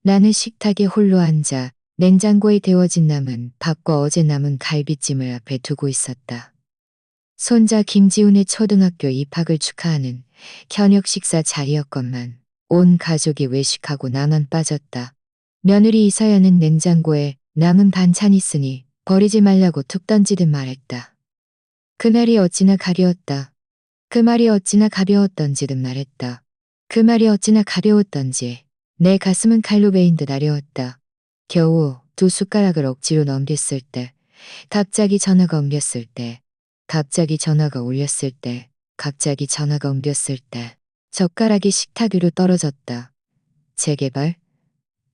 나는 식탁에 홀로 앉아 냉장고에 데워진 남은 밥과 어제 남은 갈비찜을 앞에 두고 있었다. 손자 김지훈의 초등학교 입학을 축하하는 저녁 식사 자리였건만 온 가족이 외식하고 나만 빠졌다. 며느리 이서연은 냉장고에 남은 반찬 있으니 버리지 말라고 툭 던지듯 말했다. 그날이 어찌나 가벼웠다. 그 말이 어찌나 가벼웠던지듯 말했다. 그 말이 어찌나 가벼웠던지 내 가슴은 칼로 베인 듯 아려웠다. 겨우 두 숟가락을 억지로 넘겼을 때, 갑자기 전화가 옮겼을 때, 갑자기 전화가 울렸을 때, 갑자기 전화가 옮겼을 때, 젓가락이 식탁 위로 떨어졌다. 재개발?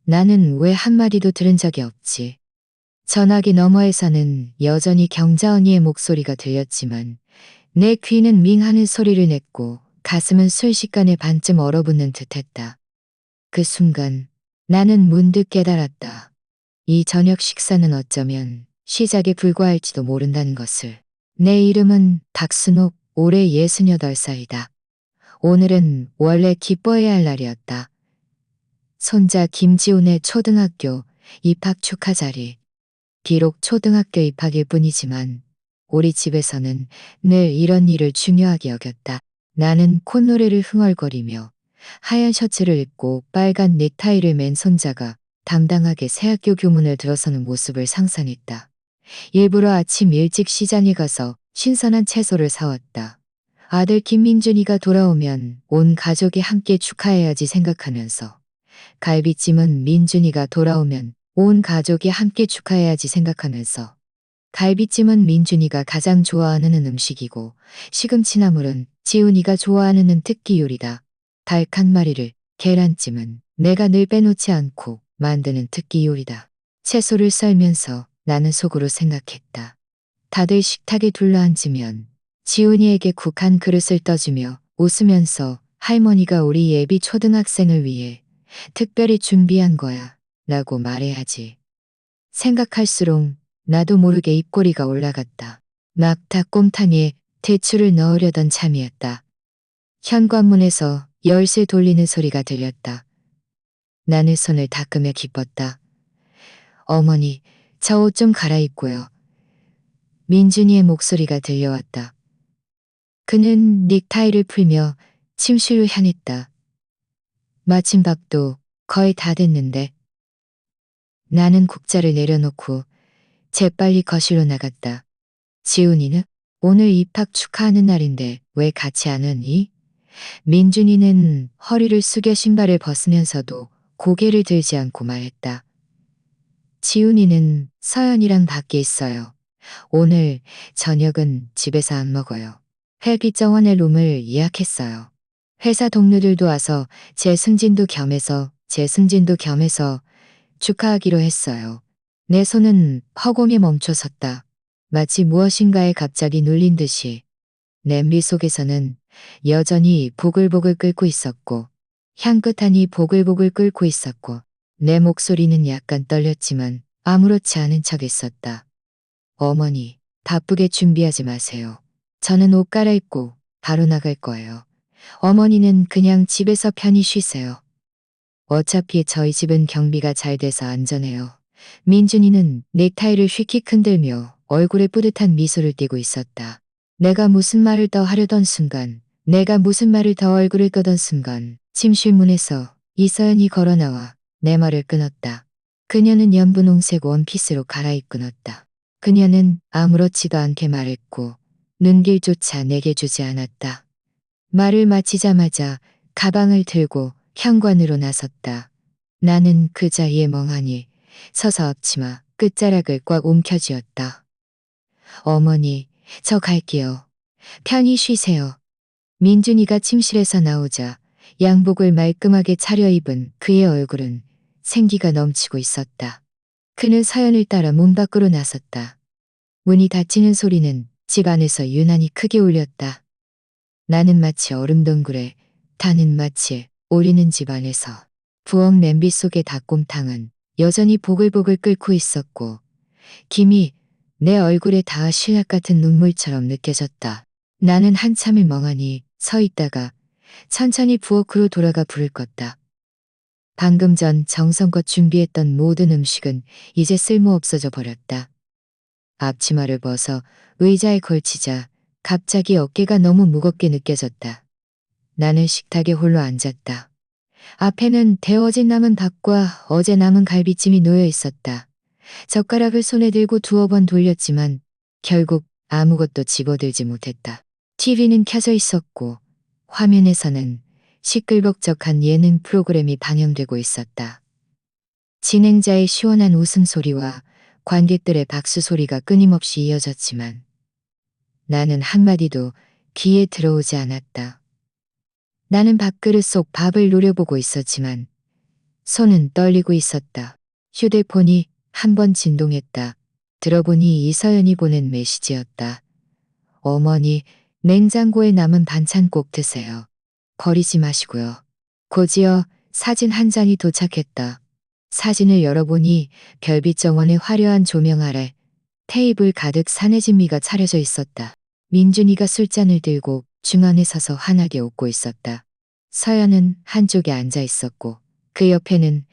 나는 왜 한마디도 들은 적이 없지. 전화기 너머에서는 여전히 경자 언니의 목소리가 들렸지만 내 귀는 밍하는 소리를 냈고 가슴은 순식간에 반쯤 얼어붙는 듯했다. 그 순간 나는 문득 깨달았다. 이 저녁 식사는 어쩌면 시작에 불과할지도 모른다는 것을. 내 이름은 박순옥, 올해 68살이다. 오늘은 원래 기뻐해야 할 날이었다. 손자 김지훈의 초등학교 입학 축하 자리. 비록 초등학교 입학일 뿐이지만 우리 집에서는 늘 이런 일을 중요하게 여겼다. 나는 콧노래를 흥얼거리며 하얀 셔츠를 입고 빨간 넥타이를 맨 손자가 당당하게 새학교 교문을 들어서는 모습을 상상했다. 일부러 아침 일찍 시장에 가서 신선한 채소를 사왔다. 아들 김민준이가 돌아오면 온 가족이 함께 축하해야지 생각하면서, 갈비찜은 민준이가 돌아오면 온 가족이 함께 축하해야지 생각하면서, 갈비찜은 민준이가 가장 좋아하는 음식이고 시금치나물은 지훈이가 좋아하는 특기 요리다. 닭 한 마리를, 계란찜은 내가 늘 빼놓지 않고 만드는 특기 요리다. 채소를 썰면서 나는 속으로 생각했다. 다들 식탁에 둘러앉으면 지훈이에게 국 한 그릇을 떠주며 웃으면서 할머니가 우리 예비 초등학생을 위해 특별히 준비한 거야 라고 말해야지. 생각할수록 나도 모르게 입꼬리가 올라갔다. 막 닭곰탕에 대추를 넣으려던 참이었다. 현관문에서 열쇠 돌리는 소리가 들렸다. 나는 손을 닦으며 기뻤다. 어머니, 저 옷 좀 갈아입고요. 민준이의 목소리가 들려왔다. 그는 넥타이를 풀며 침실로 향했다. 마침 밥도 거의 다 됐는데. 나는 국자를 내려놓고 재빨리 거실로 나갔다. 지훈이는? 오늘 입학 축하하는 날인데 왜 같이 안 오니? 민준이는 허리를 숙여 신발을 벗으면서도 고개를 들지 않고 말했다. 지훈이는 서연이랑 밖에 있어요. 오늘 저녁은 집에서 안 먹어요. 헬기정원의 룸을 예약했어요. 회사 동료들도 와서 제 승진도 겸해서 축하하기로 했어요. 내 손은 허공에 멈춰섰다. 마치 무엇인가에 갑자기 눌린 듯이. 냄비 속에서는 여전히 보글보글 끓고 있었고 향긋하니 보글보글 끓고 있었고 내 목소리는 약간 떨렸지만 아무렇지 않은 척 했었다. 어머니, 바쁘게 준비하지 마세요. 저는 옷 갈아입고 바로 나갈 거예요. 어머니는 그냥 집에서 편히 쉬세요. 어차피 저희 집은 경비가 잘 돼서 안전해요. 민준이는 넥타이를 휙휙 흔들며 얼굴에 뿌듯한 미소를 띠고 있었다. 내가 무슨 말을 더 하려던 순간, 내가 무슨 말을 더 얼굴을 끄던 순간, 침실문에서 이서연이 걸어나와 내 말을 끊었다. 그녀는 연분홍색 원피스로 갈아입고 넣었다. 그녀는 아무렇지도 않게 말했고 눈길조차 내게 주지 않았다. 말을 마치자마자 가방을 들고 현관으로 나섰다. 나는 그 자리에 멍하니 서서 앞치마 끝자락을 꽉 움켜쥐었다. 어머니, 저 갈게요. 편히 쉬세요. 민준이가 침실에서 나오자 양복을 말끔하게 차려입은 그의 얼굴은 생기가 넘치고 있었다. 그는 서연을 따라 문 밖으로 나섰다. 문이 닫히는 소리는 집 안에서 유난히 크게 울렸다. 나는 마치 얼음동굴에, 타는 마치 오리는 집 안에서. 부엌 냄비 속의 닭곰탕은 여전히 보글보글 끓고 있었고 김이 내 얼굴에 닿아 신락 같은 눈물처럼 느껴졌다. 나는 한참을 멍하니 서 있다가 천천히 부엌으로 돌아가 불을 껐다. 방금 전 정성껏 준비했던 모든 음식은 이제 쓸모없어져 버렸다. 앞치마를 벗어 의자에 걸치자 갑자기 어깨가 너무 무겁게 느껴졌다. 나는 식탁에 홀로 앉았다. 앞에는 데워진 남은 밥과 어제 남은 갈비찜이 놓여 있었다. 젓가락을 손에 들고 두어 번 돌렸지만 결국 아무것도 집어들지 못했다. TV는 켜져 있었고 화면에서는 시끌벅적한 예능 프로그램이 방영되고 있었다. 진행자의 시원한 웃음소리와 관객들의 박수 소리가 끊임없이 이어졌지만 나는 한마디도 귀에 들어오지 않았다. 나는 밥그릇 속 밥을 노려보고 있었지만 손은 떨리고 있었다. 휴대폰이 한 번 진동했다. 들어보니 이서연이 보낸 메시지였다. 어머니, 냉장고에 남은 반찬 꼭 드세요. 버리지 마시고요. 곧이어 사진 한 장이 도착했다. 사진을 열어보니 별빛 정원의 화려한 조명 아래 테이블 가득 사내진미가 차려져 있었다. 민준이가 술잔을 들고 중앙에 서서 환하게 웃고 있었다. 서연은 한쪽에 앉아 있었고 그 옆에는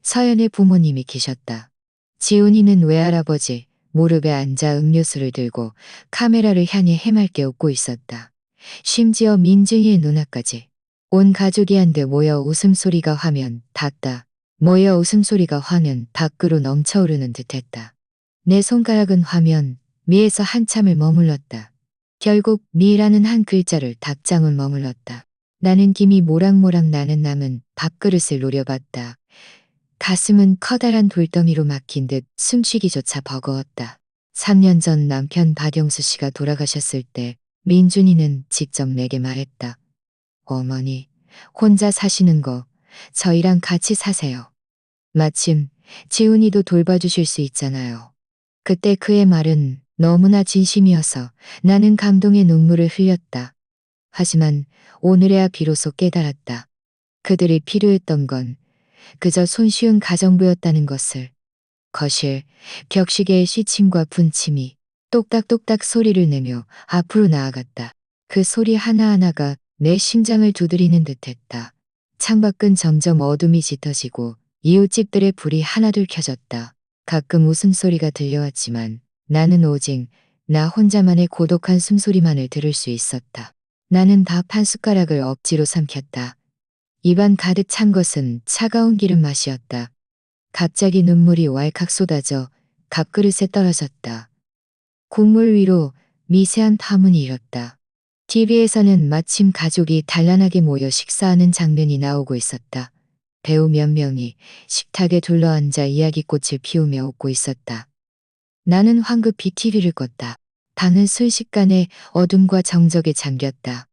서연의 부모님이 계셨다. 지훈이는 외할아버지 무릎에 앉아 음료수를 들고 카메라를 향해 해맑게 웃고 있었다. 심지어 민준이의 누나까지. 온 가족이 한데 모여 웃음소리가 화면 닿다. 모여 웃음소리가 화면 밖으로 넘쳐오르는 듯했다. 내 손가락은 화면 미에서 한참을 머물렀다. 결국 미라는 한 글자를 닭장을 머물렀다. 나는 김이 모락모락 나는 남은 밥그릇을 노려봤다. 가슴은 커다란 돌덩이로 막힌 듯 숨쉬기조차 버거웠다. 3년 전 남편 박영수 씨가 돌아가셨을 때 민준이는 직접 내게 말했다. 어머니, 혼자 사시는 거 저희랑 같이 사세요. 마침 지훈이도 돌봐주실 수 있잖아요. 그때 그의 말은 너무나 진심이어서 나는 감동의 눈물을 흘렸다. 하지만 오늘에야 비로소 깨달았다. 그들이 필요했던 건 그저 손쉬운 가정부였다는 것을. 거실, 벽시계의 시침과 분침이 똑딱똑딱 소리를 내며 앞으로 나아갔다. 그 소리 하나하나가 내 심장을 두드리는 듯했다. 창밖은 점점 어둠이 짙어지고 이웃집들의 불이 하나둘 켜졌다. 가끔 웃음소리가 들려왔지만 나는 오직 나 혼자만의 고독한 숨소리만을 들을 수 있었다. 나는 밥 한 숟가락을 억지로 삼켰다. 입안 가득 찬 것은 차가운 기름 맛이었다. 갑자기 눈물이 왈칵 쏟아져 밥그릇에 떨어졌다. 국물 위로 미세한 파문이 일었다. TV에서는 마침 가족이 단란하게 모여 식사하는 장면이 나오고 있었다. 배우 몇 명이 식탁에 둘러앉아 이야기꽃을 피우며 웃고 있었다. 나는 황급히 TV를 껐다. 방은 순식간에 어둠과 정적에 잠겼다.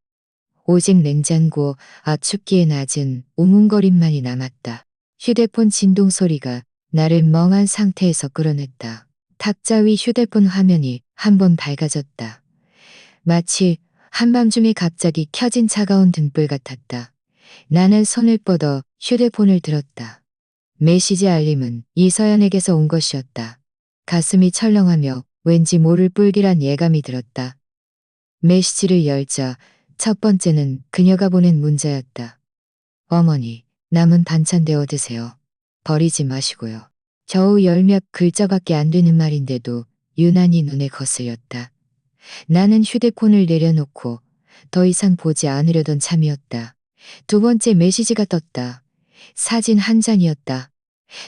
오직 냉장고 앞 춥기에 낮은 우문거림만이 남았다. 휴대폰 진동 소리가 나를 멍한 상태에서 끌어냈다. 탁자 위 휴대폰 화면이 한 번 밝아졌다. 마치 한밤중에 갑자기 켜진 차가운 등불 같았다. 나는 손을 뻗어 휴대폰을 들었다. 메시지 알림은 이서연에게서 온 것이었다. 가슴이 철렁하며 왠지 모를 불길한 예감이 들었다. 메시지를 열자 첫 번째는 그녀가 보낸 문자였다. 어머니, 남은 반찬 데워 드세요. 버리지 마시고요. 겨우 열 몇 글자밖에 안 되는 말인데도 유난히 눈에 거슬렸다. 나는 휴대폰을 내려놓고 더 이상 보지 않으려던 참이었다. 두 번째 메시지가 떴다. 사진 한 장이었다.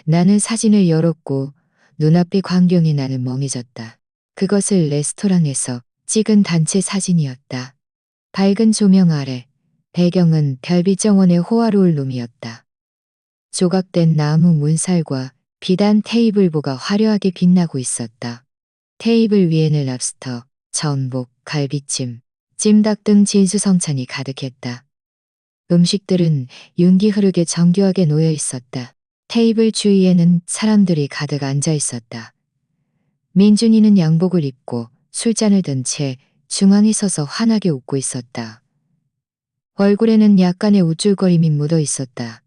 나는 사진을 열었고 눈앞의 광경에 나는 멍해졌다. 그것을 레스토랑에서 찍은 단체 사진이었다. 밝은 조명 아래 배경은 별빛 정원의 호화로울 룸이었다. 조각된 나무 문살과 비단 테이블보가 화려하게 빛나고 있었다. 테이블 위에는 랍스터, 전복, 갈비찜, 찜닭 등 진수성찬이 가득했다. 음식들은 윤기 흐르게 정교하게 놓여 있었다. 테이블 주위에는 사람들이 가득 앉아 있었다. 민준이는 양복을 입고 술잔을 든 채 중앙에 서서 환하게 웃고 있었다. 얼굴에는 약간의 우쭐거림이 묻어 있었다.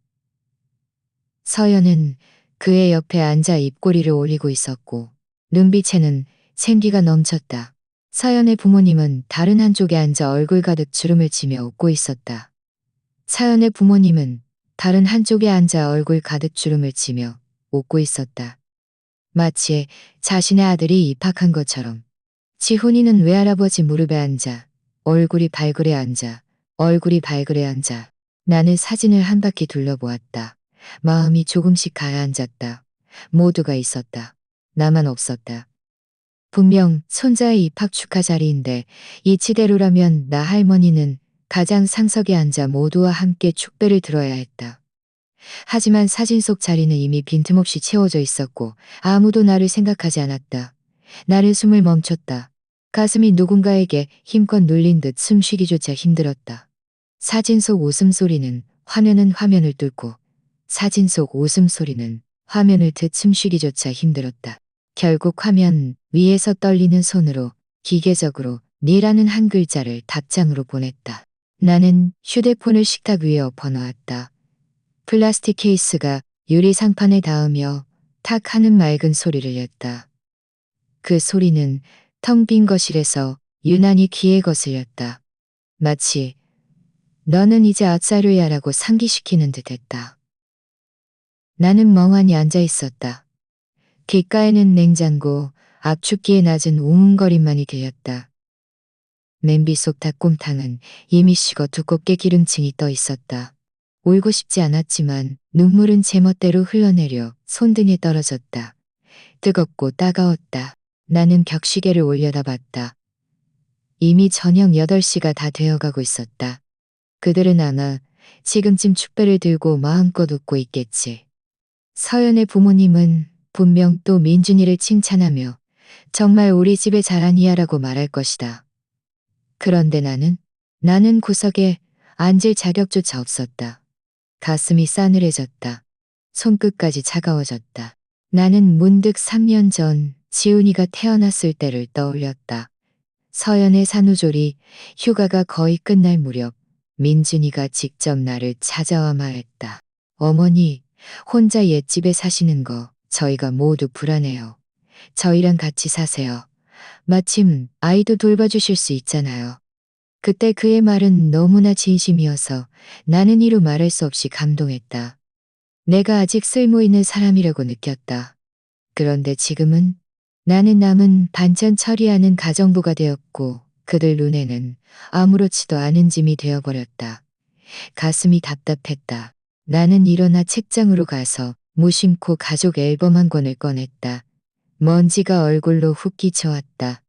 서연은 그의 옆에 앉아 입꼬리를 올리고 있었고 눈빛에는 생기가 넘쳤다. 서연의 부모님은 다른 한쪽에 앉아 얼굴 가득 주름을 치며 웃고 있었다. 서연의 부모님은 다른 한쪽에 앉아 얼굴 가득 주름을 치며 웃고 있었다. 마치 자신의 아들이 입학한 것처럼. 지훈이는 외할아버지 무릎에 앉아 얼굴이 발그레 앉아 얼굴이 발그레 앉아. 나는 사진을 한 바퀴 둘러보았다. 마음이 조금씩 가라앉았다. 모두가 있었다. 나만 없었다. 분명 손자의 입학 축하 자리인데 이치대로라면 나 할머니는 가장 상석에 앉아 모두와 함께 축배를 들어야 했다. 하지만 사진 속 자리는 이미 빈틈없이 채워져 있었고 아무도 나를 생각하지 않았다. 나는 숨을 멈췄다. 가슴이 누군가에게 힘껏 눌린 듯 숨쉬기조차 힘들었다. 사진 속 웃음소리는 화면은 화면을 뚫고 사진 속 웃음소리는 화면을 듯 숨쉬기조차 힘들었다. 결국 화면 위에서 떨리는 손으로 기계적으로 니라는 한 글자를 답장으로 보냈다. 나는 휴대폰을 식탁 위에 엎어놓았다. 플라스틱 케이스가 유리 상판에 닿으며 탁 하는 맑은 소리를 냈다. 그 소리는 텅 빈 거실에서 유난히 귀에 거슬렸다. 마치 너는 이제 아싸루야라고 상기시키는 듯했다. 나는 멍하니 앉아 있었다. 귓가에는 냉장고, 압축기의 낮은 웅웅거림만이 들렸다. 냄비 속 닭곰탕은 이미 식어 두껍게 기름층이 떠 있었다. 울고 싶지 않았지만 눈물은 제멋대로 흘러내려 손등에 떨어졌다. 뜨겁고 따가웠다. 나는 벽시계를 올려다봤다. 이미 저녁 8시가 다 되어가고 있었다. 그들은 아마 지금쯤 축배를 들고 마음껏 웃고 있겠지. 서연의 부모님은 분명 또 민준이를 칭찬하며 정말 우리 집의 자랑이야라고 말할 것이다. 그런데 나는 구석에 앉을 자격조차 없었다. 가슴이 싸늘해졌다. 손끝까지 차가워졌다. 나는 문득 3년 전 지훈이가 태어났을 때를 떠올렸다. 서연의 산후조리 휴가가 거의 끝날 무렵 민준이가 직접 나를 찾아와 말했다. 어머니, 혼자 옛집에 사시는 거 저희가 모두 불안해요. 저희랑 같이 사세요. 마침 아이도 돌봐주실 수 있잖아요. 그때 그의 말은 너무나 진심이어서 나는 이루 말할 수 없이 감동했다. 내가 아직 쓸모있는 사람이라고 느꼈다. 그런데 지금은 나는 남은 반찬 처리하는 가정부가 되었고 그들 눈에는 아무렇지도 않은 짐이 되어버렸다. 가슴이 답답했다. 나는 일어나 책장으로 가서 무심코 가족 앨범 한 권을 꺼냈다. 먼지가 얼굴로 훅 끼쳐왔다.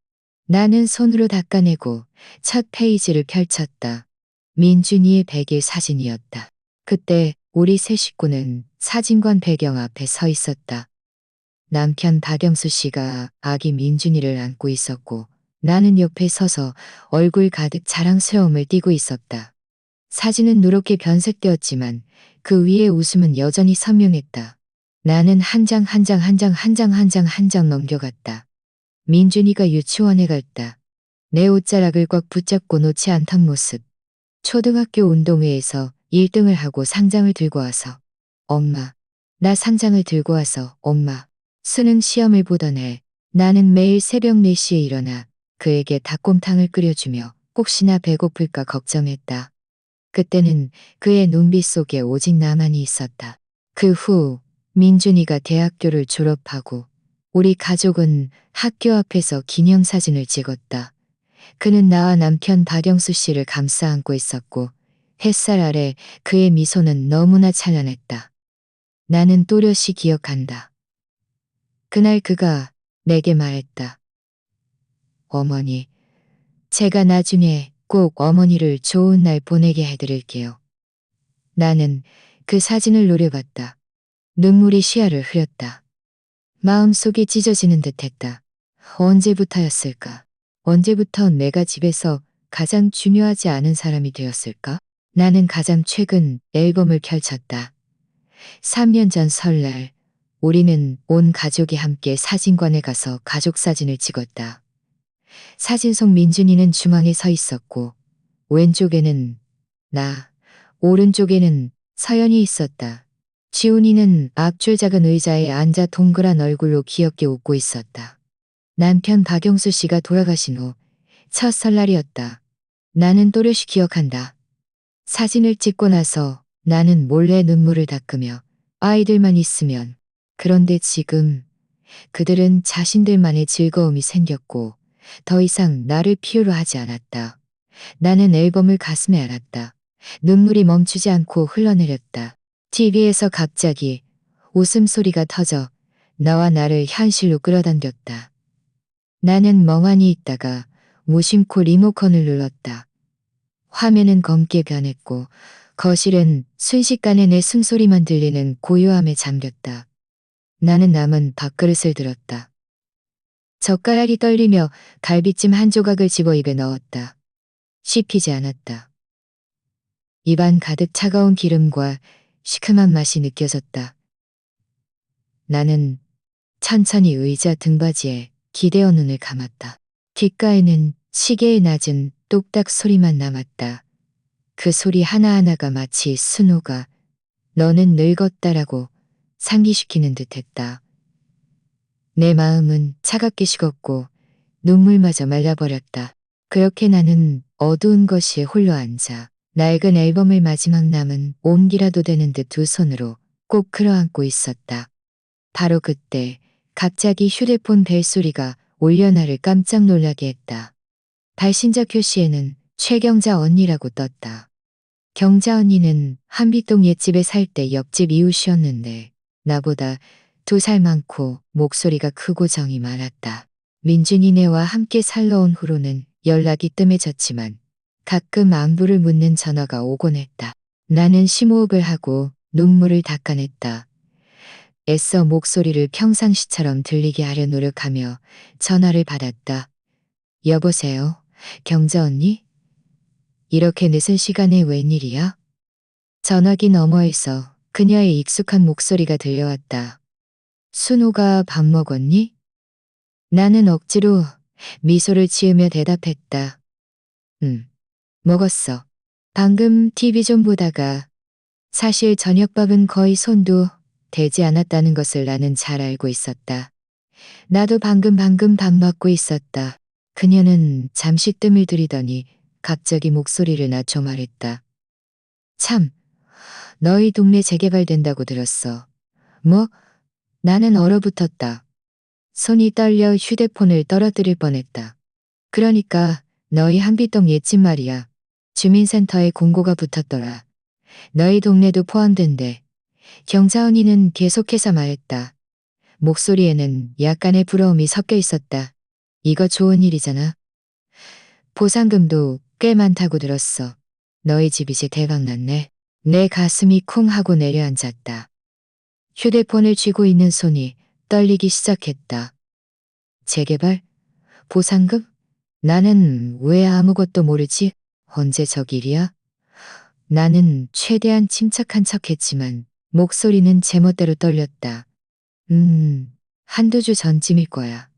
나는 손으로 닦아내고 첫 페이지를 펼쳤다. 민준이의 100일 사진이었다. 그때 우리 세 식구는 사진관 배경 앞에 서 있었다. 남편 박영수 씨가 아기 민준이를 안고 있었고 나는 옆에 서서 얼굴 가득 자랑스러움을 띠고 있었다. 사진은 누렇게 변색되었지만 그 위에 웃음은 여전히 선명했다. 나는 한 장 한 장 한 장 한 장 한 장 한 장 넘겨갔다. 민준이가 유치원에 갈 때 내 옷자락을 꽉 붙잡고 놓지 않던 모습. 초등학교 운동회에서 1등을 하고 상장을 들고 와서 엄마, 나 상장을 들고 와서 엄마. 수능 시험을 보던 해 나는 매일 새벽 4시에 일어나 그에게 닭곰탕을 끓여주며 혹시나 배고플까 걱정했다. 그때는 그의 눈빛 속에 오직 나만이 있었다. 그 후 민준이가 대학교를 졸업하고 우리 가족은 학교 앞에서 기념사진을 찍었다. 그는 나와 남편 박영수 씨를 감싸 안고 있었고 햇살 아래 그의 미소는 너무나 찬란했다. 나는 또렷이 기억한다. 그날 그가 내게 말했다. 어머니, 제가 나중에 꼭 어머니를 좋은 날 보내게 해드릴게요. 나는 그 사진을 노려봤다. 눈물이 시야를 흐렸다. 마음속이 찢어지는 듯했다. 언제부터였을까? 언제부터 내가 집에서 가장 중요하지 않은 사람이 되었을까? 나는 가장 최근 앨범을 펼쳤다. 3년 전 설날, 우리는 온 가족이 함께 사진관에 가서 가족 사진을 찍었다. 사진 속 민준이는 중앙에 서 있었고, 왼쪽에는 나, 오른쪽에는 서연이 있었다. 지훈이는 앞줄 작은 의자에 앉아 동그란 얼굴로 귀엽게 웃고 있었다. 남편 박영수 씨가 돌아가신 후 첫 설날이었다. 나는 또렷이 기억한다. 사진을 찍고 나서 나는 몰래 눈물을 닦으며 아이들만 있으면, 그런데 지금 그들은 자신들만의 즐거움이 생겼고 더 이상 나를 필요로 하지 않았다. 나는 앨범을 가슴에 안았다. 눈물이 멈추지 않고 흘러내렸다. TV에서 갑자기 웃음소리가 터져 너와 나를 현실로 끌어당겼다. 나는 멍하니 있다가 무심코 리모컨을 눌렀다. 화면은 검게 변했고 거실은 순식간에 내 숨소리만 들리는 고요함에 잠겼다. 나는 남은 밥그릇을 들었다. 젓가락이 떨리며 갈비찜 한 조각을 집어 입에 넣었다. 씹히지 않았다. 입안 가득 차가운 기름과 시큼한 맛이 느껴졌다. 나는 천천히 의자 등받이에 기대어 눈을 감았다. 귓가에는 시계의 낮은 똑딱 소리만 남았다. 그 소리 하나하나가 마치 순호가 너는 늙었다라고 상기시키는 듯했다. 내 마음은 차갑게 식었고 눈물마저 말라버렸다. 그렇게 나는 어두운 거실에 홀로 앉아 낡은 앨범을 마지막 남은 온기라도 되는 듯 두 손으로 꼭 끌어안고 있었다. 바로 그때 갑자기 휴대폰 벨소리가 울려 나를 깜짝 놀라게 했다. 발신자 표시에는 최경자 언니라고 떴다. 경자 언니는 한빛동 옛집에 살 때 옆집 이웃이었는데 나보다 2살 많고 목소리가 크고 정이 많았다. 민준이네와 함께 살러 온 후로는 연락이 뜸해졌지만 가끔 안부를 묻는 전화가 오곤 했다. 나는 심호흡을 하고 눈물을 닦아냈다. 애써 목소리를 평상시처럼 들리게 하려 노력하며 전화를 받았다. 여보세요? 경자 언니? 이렇게 늦은 시간에 웬일이야? 전화기 너머에서 그녀의 익숙한 목소리가 들려왔다. 순호가 밥 먹었니? 나는 억지로 미소를 지으며 대답했다. 응, 먹었어. 방금 TV 좀 보다가 사실 저녁밥은 거의 손도 대지 않았다는 것을 나는 잘 알고 있었다. 나도 방금 밥 먹고 있었다. 그녀는 잠시 뜸을 들이더니 갑자기 목소리를 낮춰 말했다. 참, 너희 동네 재개발된다고 들었어. 뭐? 나는 얼어붙었다. 손이 떨려 휴대폰을 떨어뜨릴 뻔했다. 그러니까 너희 한빛동 옛집 말이야. 주민센터에 공고가 붙었더라. 너희 동네도 포함된대. 경자 언니는 계속해서 말했다. 목소리에는 약간의 부러움이 섞여 있었다. 이거 좋은 일이잖아. 보상금도 꽤 많다고 들었어. 너희 집 이제 대박났네. 내 가슴이 쿵 하고 내려앉았다. 휴대폰을 쥐고 있는 손이 떨리기 시작했다. 재개발? 보상금? 나는 왜 아무것도 모르지? 언제 적 일이야? 나는 최대한 침착한 척했지만 목소리는 제멋대로 떨렸다. 한두 주 전쯤일 거야.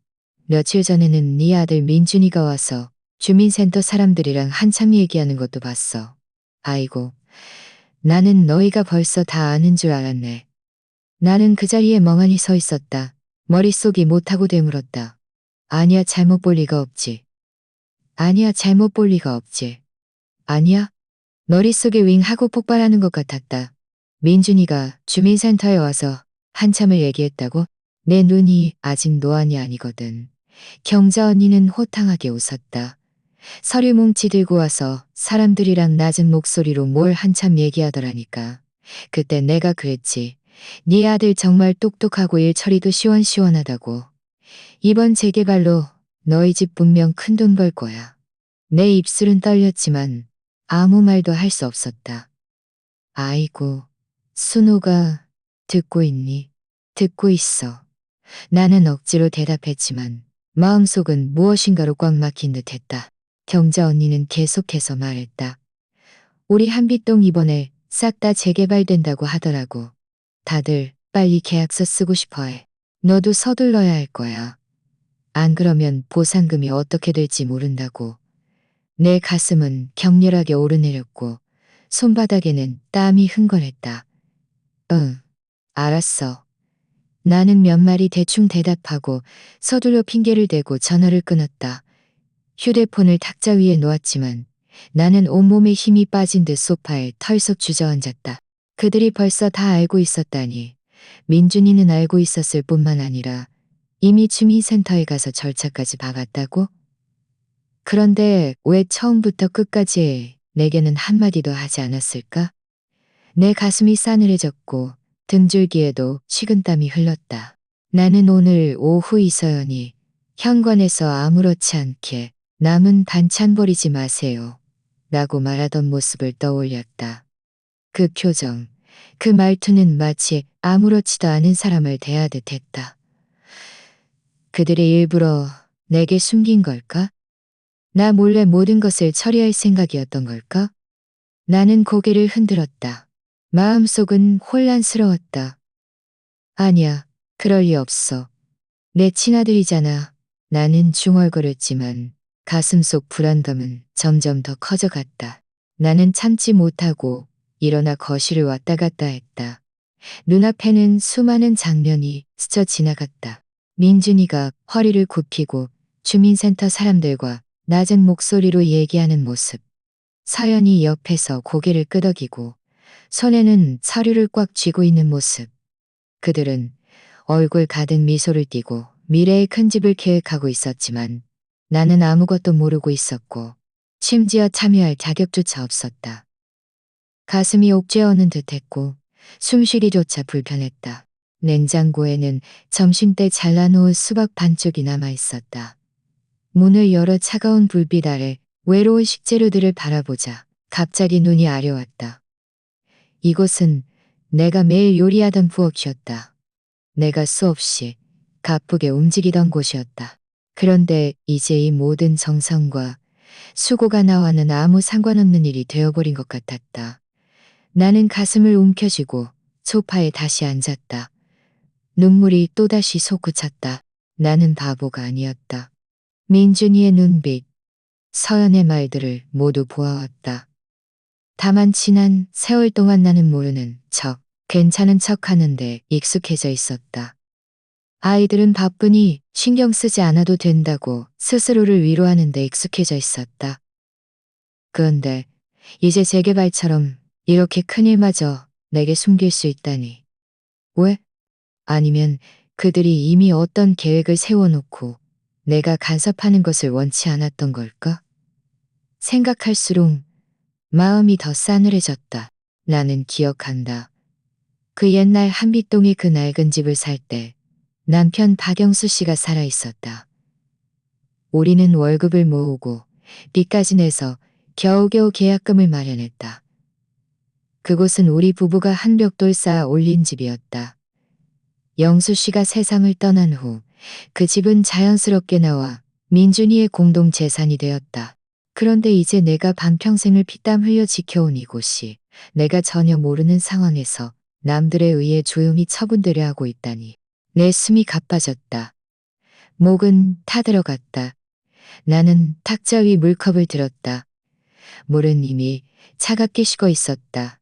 며칠 전에는 네 아들 민준이가 와서 주민센터 사람들이랑 한참 얘기하는 것도 봤어. 아이고, 나는 너희가 벌써 다 아는 줄 알았네. 나는 그 자리에 멍하니 서 있었다. 머릿속이 못하고 되물었다. 아니야, 잘못 볼 리가 없지. 아니야, 잘못 볼 리가 없지. 아니야? 머릿속에 윙 하고 폭발하는 것 같았다. 민준이가 주민센터에 와서 한참을 얘기했다고? 내 눈이 아직 노안이 아니거든. 경자 언니는 호탕하게 웃었다. 서류 뭉치 들고 와서 사람들이랑 낮은 목소리로 뭘 한참 얘기하더라니까. 그때 내가 그랬지. 네 아들 정말 똑똑하고 일 처리도 시원시원하다고. 이번 재개발로 너희 집 분명 큰돈 벌 거야. 내 입술은 떨렸지만 아무 말도 할 수 없었다. 아이고, 순호가 듣고 있니? 듣고 있어. 나는 억지로 대답했지만 마음속은 무엇인가로 꽉 막힌 듯했다. 경자 언니는 계속해서 말했다. 우리 한빛동 이번에 싹 다 재개발된다고 하더라고. 다들 빨리 계약서 쓰고 싶어해. 너도 서둘러야 할 거야. 안 그러면 보상금이 어떻게 될지 모른다고. 내 가슴은 격렬하게 오르내렸고 손바닥에는 땀이 흥건했다. 응, 알았어. 나는 몇 마리 대충 대답하고 서둘러 핑계를 대고 전화를 끊었다. 휴대폰을 탁자 위에 놓았지만 나는 온몸에 힘이 빠진 듯 소파에 털썩 주저앉았다. 그들이 벌써 다 알고 있었다니. 민준이는 알고 있었을 뿐만 아니라 이미 주민센터에 가서 절차까지 박았다고? 그런데 왜 처음부터 끝까지 내게는 한마디도 하지 않았을까? 내 가슴이 싸늘해졌고 등줄기에도 식은땀이 흘렀다. 나는 오늘 오후 이서연이 현관에서 아무렇지 않게 남은 반찬 버리지 마세요. 라고 말하던 모습을 떠올렸다. 그 표정, 그 말투는 마치 아무렇지도 않은 사람을 대하듯 했다. 그들이 일부러 내게 숨긴 걸까? 나 몰래 모든 것을 처리할 생각이었던 걸까? 나는 고개를 흔들었다. 마음속은 혼란스러웠다. 아니야, 그럴 리 없어. 내 친아들이잖아. 나는 중얼거렸지만 가슴속 불안감은 점점 더 커져갔다. 나는 참지 못하고 일어나 거실을 왔다 갔다 했다. 눈앞에는 수많은 장면이 스쳐 지나갔다. 민준이가 허리를 굽히고 주민센터 사람들과 낮은 목소리로 얘기하는 모습. 서연이 옆에서 고개를 끄덕이고 손에는 서류를 꽉 쥐고 있는 모습. 그들은 얼굴 가득 미소를 띠고 미래의 큰 집을 계획하고 있었지만 나는 아무것도 모르고 있었고 심지어 참여할 자격조차 없었다. 가슴이 옥죄어는 듯했고 숨쉬기조차 불편했다. 냉장고에는 점심때 잘라놓은 수박 반쪽이 남아있었다. 문을 열어 차가운 불빛 아래 외로운 식재료들을 바라보자 갑자기 눈이 아려왔다. 이곳은 내가 매일 요리하던 부엌이었다. 내가 수없이 가쁘게 움직이던 곳이었다. 그런데 이제 이 모든 정성과 수고가 나와는 아무 상관없는 일이 되어버린 것 같았다. 나는 가슴을 움켜쥐고 소파에 다시 앉았다. 눈물이 또다시 솟구쳤다. 나는 바보가 아니었다. 민준이의 눈빛, 서연의 말들을 모두 보아왔다. 다만 지난 세월 동안 나는 모르는 척, 괜찮은 척 하는데 익숙해져 있었다. 아이들은 바쁘니 신경 쓰지 않아도 된다고 스스로를 위로하는 데 익숙해져 있었다. 그런데 이제 재개발처럼 이렇게 큰일마저 내게 숨길 수 있다니. 왜? 아니면 그들이 이미 어떤 계획을 세워놓고 내가 간섭하는 것을 원치 않았던 걸까? 생각할수록 마음이 더 싸늘해졌다. 나는 기억한다. 그 옛날 한빛동의 그 낡은 집을 살 때 남편 박영수 씨가 살아 있었다. 우리는 월급을 모으고 빚까지 내서 겨우겨우 계약금을 마련했다. 그곳은 우리 부부가 한 벽돌 쌓아 올린 집이었다. 영수 씨가 세상을 떠난 후 그 집은 자연스럽게 나와 민준이의 공동 재산이 되었다. 그런데 이제 내가 반평생을 피땀 흘려 지켜온 이곳이 내가 전혀 모르는 상황에서 남들에 의해 조용히 처분되려 하고 있다니. 내 숨이 가빠졌다. 목은 타들어갔다. 나는 탁자 위 물컵을 들었다. 물은 이미 차갑게 식어 있었다.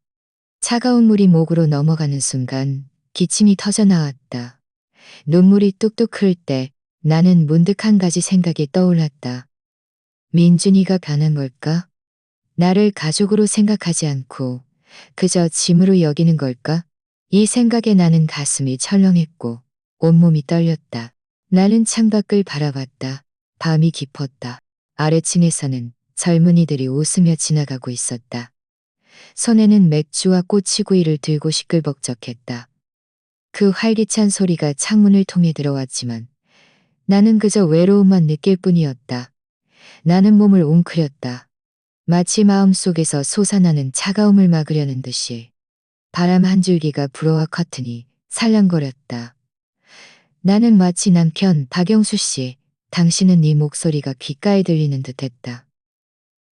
차가운 물이 목으로 넘어가는 순간 기침이 터져 나왔다. 눈물이 뚝뚝 흐를 때 나는 문득 한 가지 생각이 떠올랐다. 민준이가 변한 걸까? 나를 가족으로 생각하지 않고 그저 짐으로 여기는 걸까? 이 생각에 나는 가슴이 철렁했고 온몸이 떨렸다. 나는 창밖을 바라봤다. 밤이 깊었다. 아래층에서는 젊은이들이 웃으며 지나가고 있었다. 손에는 맥주와 꼬치구이를 들고 시끌벅적했다. 그 활기찬 소리가 창문을 통해 들어왔지만 나는 그저 외로움만 느낄 뿐이었다. 나는 몸을 웅크렸다. 마치 마음속에서 솟아나는 차가움을 막으려는 듯이 바람 한 줄기가 불어와 커튼이 살랑거렸다. 나는 마치 남편 박영수 씨, 당신은 네 목소리가 귓가에 들리는 듯했다.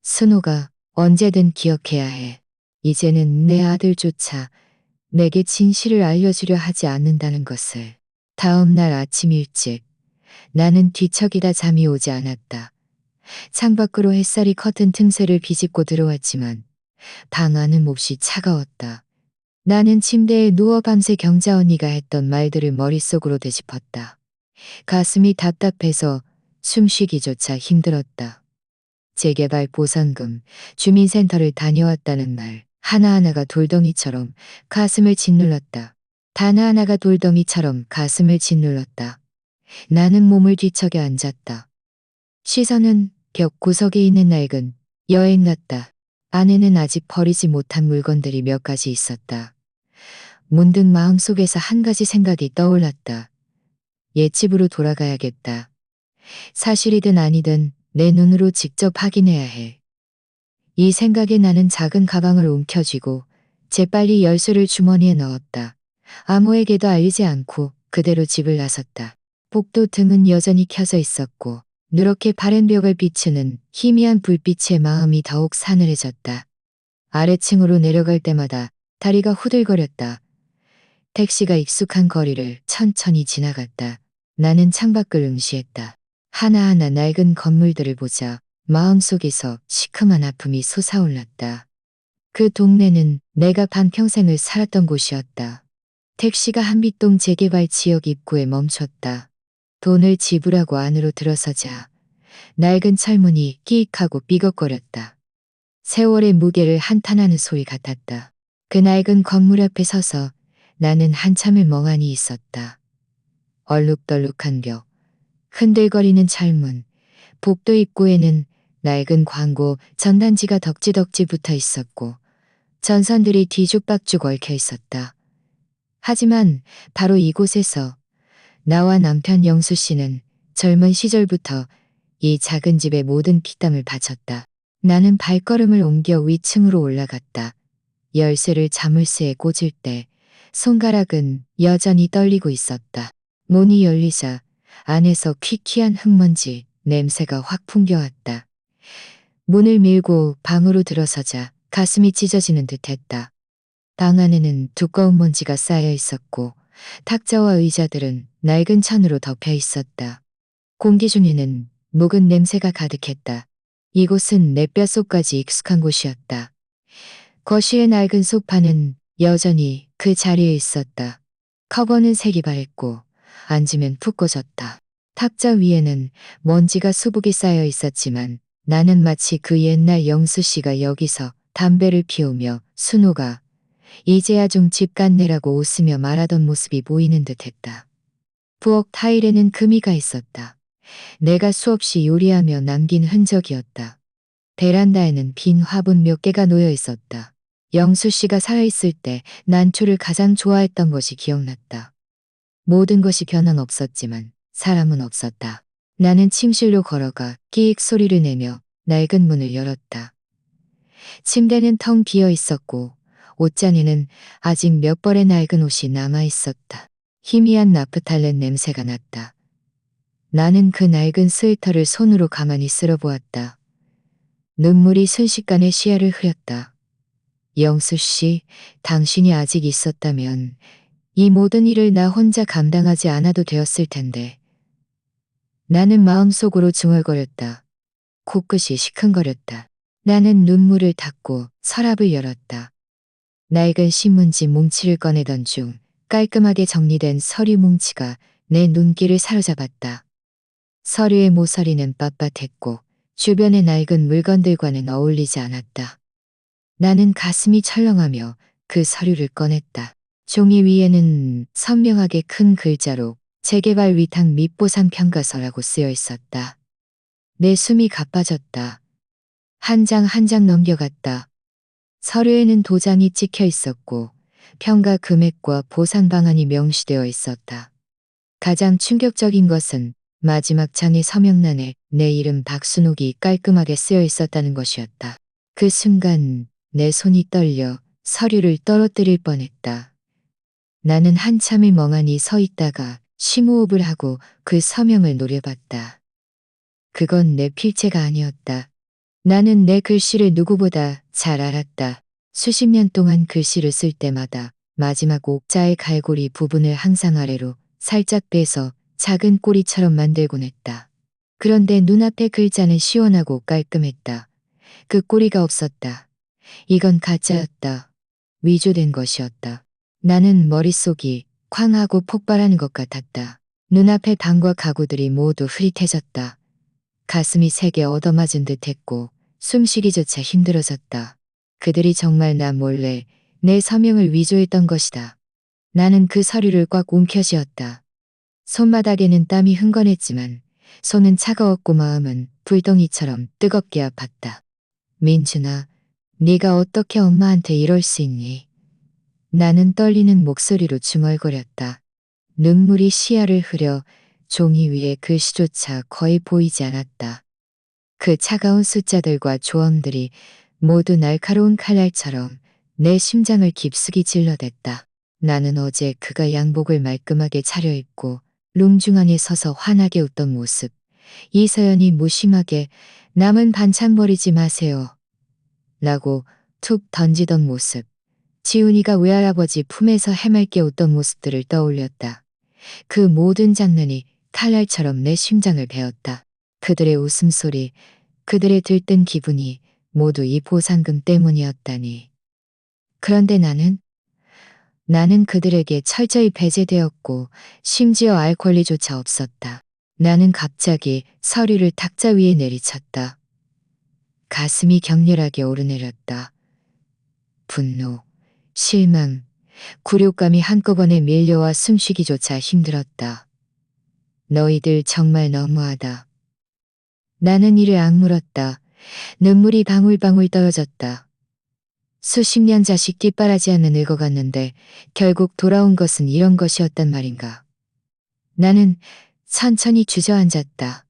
순호가 언제든 기억해야 해. 이제는 내 아들조차 내게 진실을 알려주려 하지 않는다는 것을. 다음 날 아침 일찍 나는 뒤척이다 잠이 오지 않았다. 창밖으로 햇살이 커튼 틈새를 비집고 들어왔지만 방 안은 몹시 차가웠다. 나는 침대에 누워 밤새 경자 언니가 했던 말들을 머릿속으로 되짚었다. 가슴이 답답해서 숨쉬기조차 힘들었다. 재개발 보상금, 주민센터를 다녀왔다는 말, 하나하나가 돌덩이처럼 가슴을 짓눌렀다. 단 하나가 돌덩이처럼 가슴을 짓눌렀다. 나는 몸을 뒤척여 앉았다. 시선은 벽 구석에 있는 낡은 여행 같다. 안에는 아직 버리지 못한 물건들이 몇 가지 있었다. 문득 마음속에서 한 가지 생각이 떠올랐다. 옛집으로 돌아가야겠다. 사실이든 아니든 내 눈으로 직접 확인해야 해. 이 생각에 나는 작은 가방을 움켜쥐고 재빨리 열쇠를 주머니에 넣었다. 아무에게도 알리지 않고 그대로 집을 나섰다. 복도 등은 여전히 켜져 있었고 누렇게 바랜 벽을 비추는 희미한 불빛에 마음이 더욱 사늘해졌다. 아래층으로 내려갈 때마다 다리가 후들거렸다. 택시가 익숙한 거리를 천천히 지나갔다. 나는 창밖을 응시했다. 하나하나 낡은 건물들을 보자 마음속에서 시큼한 아픔이 솟아올랐다. 그 동네는 내가 반평생을 살았던 곳이었다. 택시가 한빛동 재개발 지역 입구에 멈췄다. 돈을 지불하고 안으로 들어서자 낡은 철문이 끼익하고 삐걱거렸다. 세월의 무게를 한탄하는 소리 같았다. 그 낡은 건물 앞에 서서 나는 한참을 멍하니 있었다. 얼룩덜룩한 벽, 흔들거리는 철문, 복도 입구에는 낡은 광고 전단지가 덕지덕지 붙어 있었고 전선들이 뒤죽박죽 얽혀 있었다. 하지만 바로 이곳에서 나와 남편 영수 씨는 젊은 시절부터 이 작은 집에 모든 피땀을 바쳤다. 나는 발걸음을 옮겨 위층으로 올라갔다. 열쇠를 자물쇠에 꽂을 때 손가락은 여전히 떨리고 있었다. 문이 열리자 안에서 퀴퀴한 흙먼지 냄새가 확 풍겨왔다. 문을 밀고 방으로 들어서자 가슴이 찢어지는 듯했다. 방 안에는 두꺼운 먼지가 쌓여 있었고 탁자와 의자들은 낡은 천으로 덮여 있었다. 공기 중에는 묵은 냄새가 가득했다. 이곳은 내 뼛속까지 익숙한 곳이었다. 거실의 낡은 소파는 여전히 그 자리에 있었다. 커버는 색이 밝고 앉으면 푹 꺼졌다. 탁자 위에는 먼지가 수북이 쌓여 있었지만 나는 마치 그 옛날 영수 씨가 여기서 담배를 피우며 순호가 이제야 좀 집 갔네라고 웃으며 말하던 모습이 보이는 듯했다. 부엌 타일에는 금이가 있었다. 내가 수없이 요리하며 남긴 흔적이었다. 베란다에는 빈 화분 몇 개가 놓여 있었다. 영수 씨가 살아있을 때 난초를 가장 좋아했던 것이 기억났다. 모든 것이 변함없었지만 사람은 없었다. 나는 침실로 걸어가 끼익 소리를 내며 낡은 문을 열었다. 침대는 텅 비어 있었고 옷장에는 아직 몇 벌의 낡은 옷이 남아 있었다. 희미한 나프탈렌 냄새가 났다. 나는 그 낡은 스웨터를 손으로 가만히 쓸어보았다. 눈물이 순식간에 시야를 흐렸다. 영수 씨, 당신이 아직 있었다면 이 모든 일을 나 혼자 감당하지 않아도 되었을 텐데. 나는 마음속으로 중얼거렸다. 코끝이 시큰거렸다. 나는 눈물을 닦고 서랍을 열었다. 낡은 신문지 뭉치를 꺼내던 중 깔끔하게 정리된 서류 뭉치가 내 눈길을 사로잡았다. 서류의 모서리는 빳빳했고 주변의 낡은 물건들과는 어울리지 않았다. 나는 가슴이 철렁하며 그 서류를 꺼냈다. 종이 위에는 선명하게 큰 글자로 재개발 위탁 및 보상 평가서라고 쓰여 있었다. 내 숨이 가빠졌다. 한 장 한 장 넘겨갔다. 서류에는 도장이 찍혀 있었고 평가 금액과 보상 방안이 명시되어 있었다. 가장 충격적인 것은 마지막 장의 서명란에 내 이름 박순옥이 깔끔하게 쓰여 있었다는 것이었다. 그 순간 내 손이 떨려 서류를 떨어뜨릴 뻔했다. 나는 한참을 멍하니 서 있다가 심호흡을 하고 그 서명을 노려봤다. 그건 내 필체가 아니었다. 나는 내 글씨를 누구보다 잘 알았다. 수십 년 동안 글씨를 쓸 때마다 마지막 옥자의 갈고리 부분을 항상 아래로 살짝 빼서 작은 꼬리처럼 만들곤 했다. 그런데 눈앞의 글자는 시원하고 깔끔했다. 그 꼬리가 없었다. 이건 가짜였다. 위조된 것이었다. 나는 머릿속이 쾅 하고 폭발하는 것 같았다. 눈앞의 방과 가구들이 모두 흐릿해졌다. 가슴이 세게 얻어맞은 듯 했고 숨쉬기조차 힘들어졌다. 그들이 정말 나 몰래 내 서명을 위조했던 것이다. 나는 그 서류를 꽉 움켜쥐었다. 손바닥에는 땀이 흥건했지만 손은 차가웠고 마음은 불덩이처럼 뜨겁게 아팠다. 민준아, 네가 어떻게 엄마한테 이럴 수 있니? 나는 떨리는 목소리로 중얼거렸다. 눈물이 시야를 흐려 종이 위에 글씨조차 거의 보이지 않았다. 그 차가운 숫자들과 조언들이 모두 날카로운 칼날처럼 내 심장을 깊숙이 찔러댔다. 나는 어제 그가 양복을 말끔하게 차려입고 룸중 안에 서서 환하게 웃던 모습, 이서연이 무심하게 남은 반찬 버리지 마세요 라고 툭 던지던 모습, 지훈이가 외할아버지 품에서 해맑게 웃던 모습들을 떠올렸다. 그 모든 장면이 칼날처럼 내 심장을 베었다. 그들의 웃음소리, 그들의 들뜬 기분이 모두 이 보상금 때문이었다니. 그런데 나는 그들에게 철저히 배제되었고 심지어 알 권리조차 없었다. 나는 갑자기 서류를 탁자 위에 내리쳤다. 가슴이 격렬하게 오르내렸다. 분노, 실망, 굴욕감이 한꺼번에 밀려와 숨쉬기조차 힘들었다. 너희들 정말 너무하다. 나는 이를 악물었다. 눈물이 방울방울 떨어졌다. 수십 년 자식 뒷바라지 않는 늙어갔는데 결국 돌아온 것은 이런 것이었단 말인가. 나는 천천히 주저앉았다.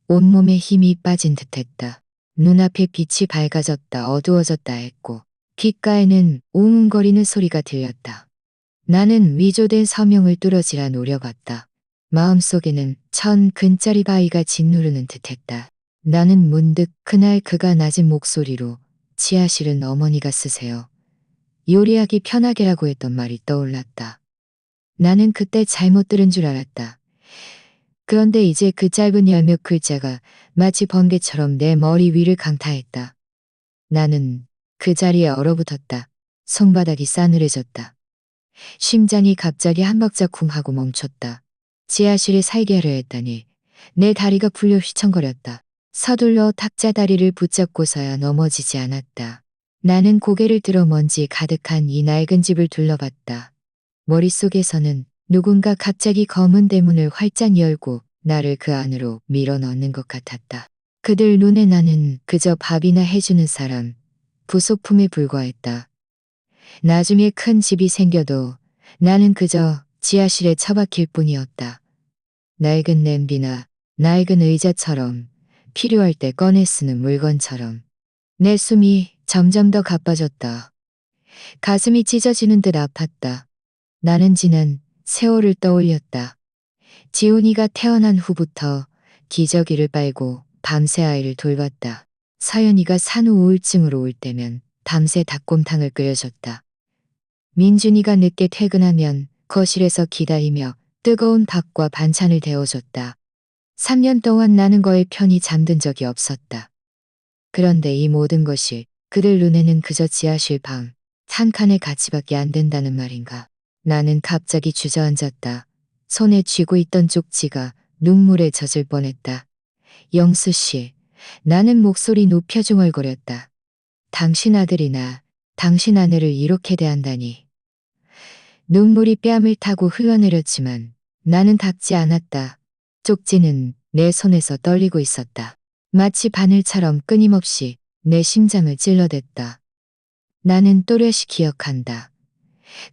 온몸에 힘이 빠진 듯했다. 눈앞에 빛이 밝아졌다 어두워졌다 했고 귓가에는 웅웅거리는 소리가 들렸다. 나는 위조된 서명을 뚫어지라 노려봤다. 마음속에는 천 근짜리 바위가 짓누르는 듯했다. 나는 문득 그날 그가 낮은 목소리로 지하실은 어머니가 쓰세요. 요리하기 편하게라고 했던 말이 떠올랐다. 나는 그때 잘못 들은 줄 알았다. 그런데 이제 그 짧은 열몇 글자가 마치 번개처럼 내 머리 위를 강타했다. 나는 그 자리에 얼어붙었다. 손바닥이 싸늘해졌다. 심장이 갑자기 한 박자 쿵 하고 멈췄다. 지하실에 살게 하려 했다니 내 다리가 풀려 휘청거렸다. 서둘러 탁자 다리를 붙잡고서야 넘어지지 않았다. 나는 고개를 들어 먼지 가득한 이 낡은 집을 둘러봤다. 머릿속에서는 누군가 갑자기 검은 대문을 활짝 열고 나를 그 안으로 밀어넣는 것 같았다. 그들 눈에 나는 그저 밥이나 해주는 사람, 부속품에 불과했다. 나중에 큰 집이 생겨도 나는 그저 지하실에 처박힐 뿐이었다. 낡은 냄비나 낡은 의자처럼 필요할 때 꺼내 쓰는 물건처럼 내 숨이 점점 더 가빠졌다. 가슴이 찢어지는 듯 아팠다. 나는 지난 세월을 떠올렸다. 지훈이가 태어난 후부터 기저귀를 빨고 밤새 아이를 돌봤다. 서연이가 산후 우울증으로 올 때면 밤새 닭곰탕을 끓여줬다. 민준이가 늦게 퇴근하면 거실에서 기다리며 뜨거운 밥과 반찬을 데워줬다. 3년 동안 나는 거의 편히 잠든 적이 없었다. 그런데 이 모든 것이 그들 눈에는 그저 지하실 방 한 칸의 가치밖에 안 된다는 말인가. 나는 갑자기 주저앉았다. 손에 쥐고 있던 쪽지가 눈물에 젖을 뻔했다. 영수 씨, 나는 목소리 높여 중얼거렸다. 당신 아들이나 당신 아내를 이렇게 대한다니. 눈물이 뺨을 타고 흘러내렸지만 나는 닿지 않았다. 쪽지는 내 손에서 떨리고 있었다. 마치 바늘처럼 끊임없이 내 심장을 찔러댔다. 나는 또렷이 기억한다.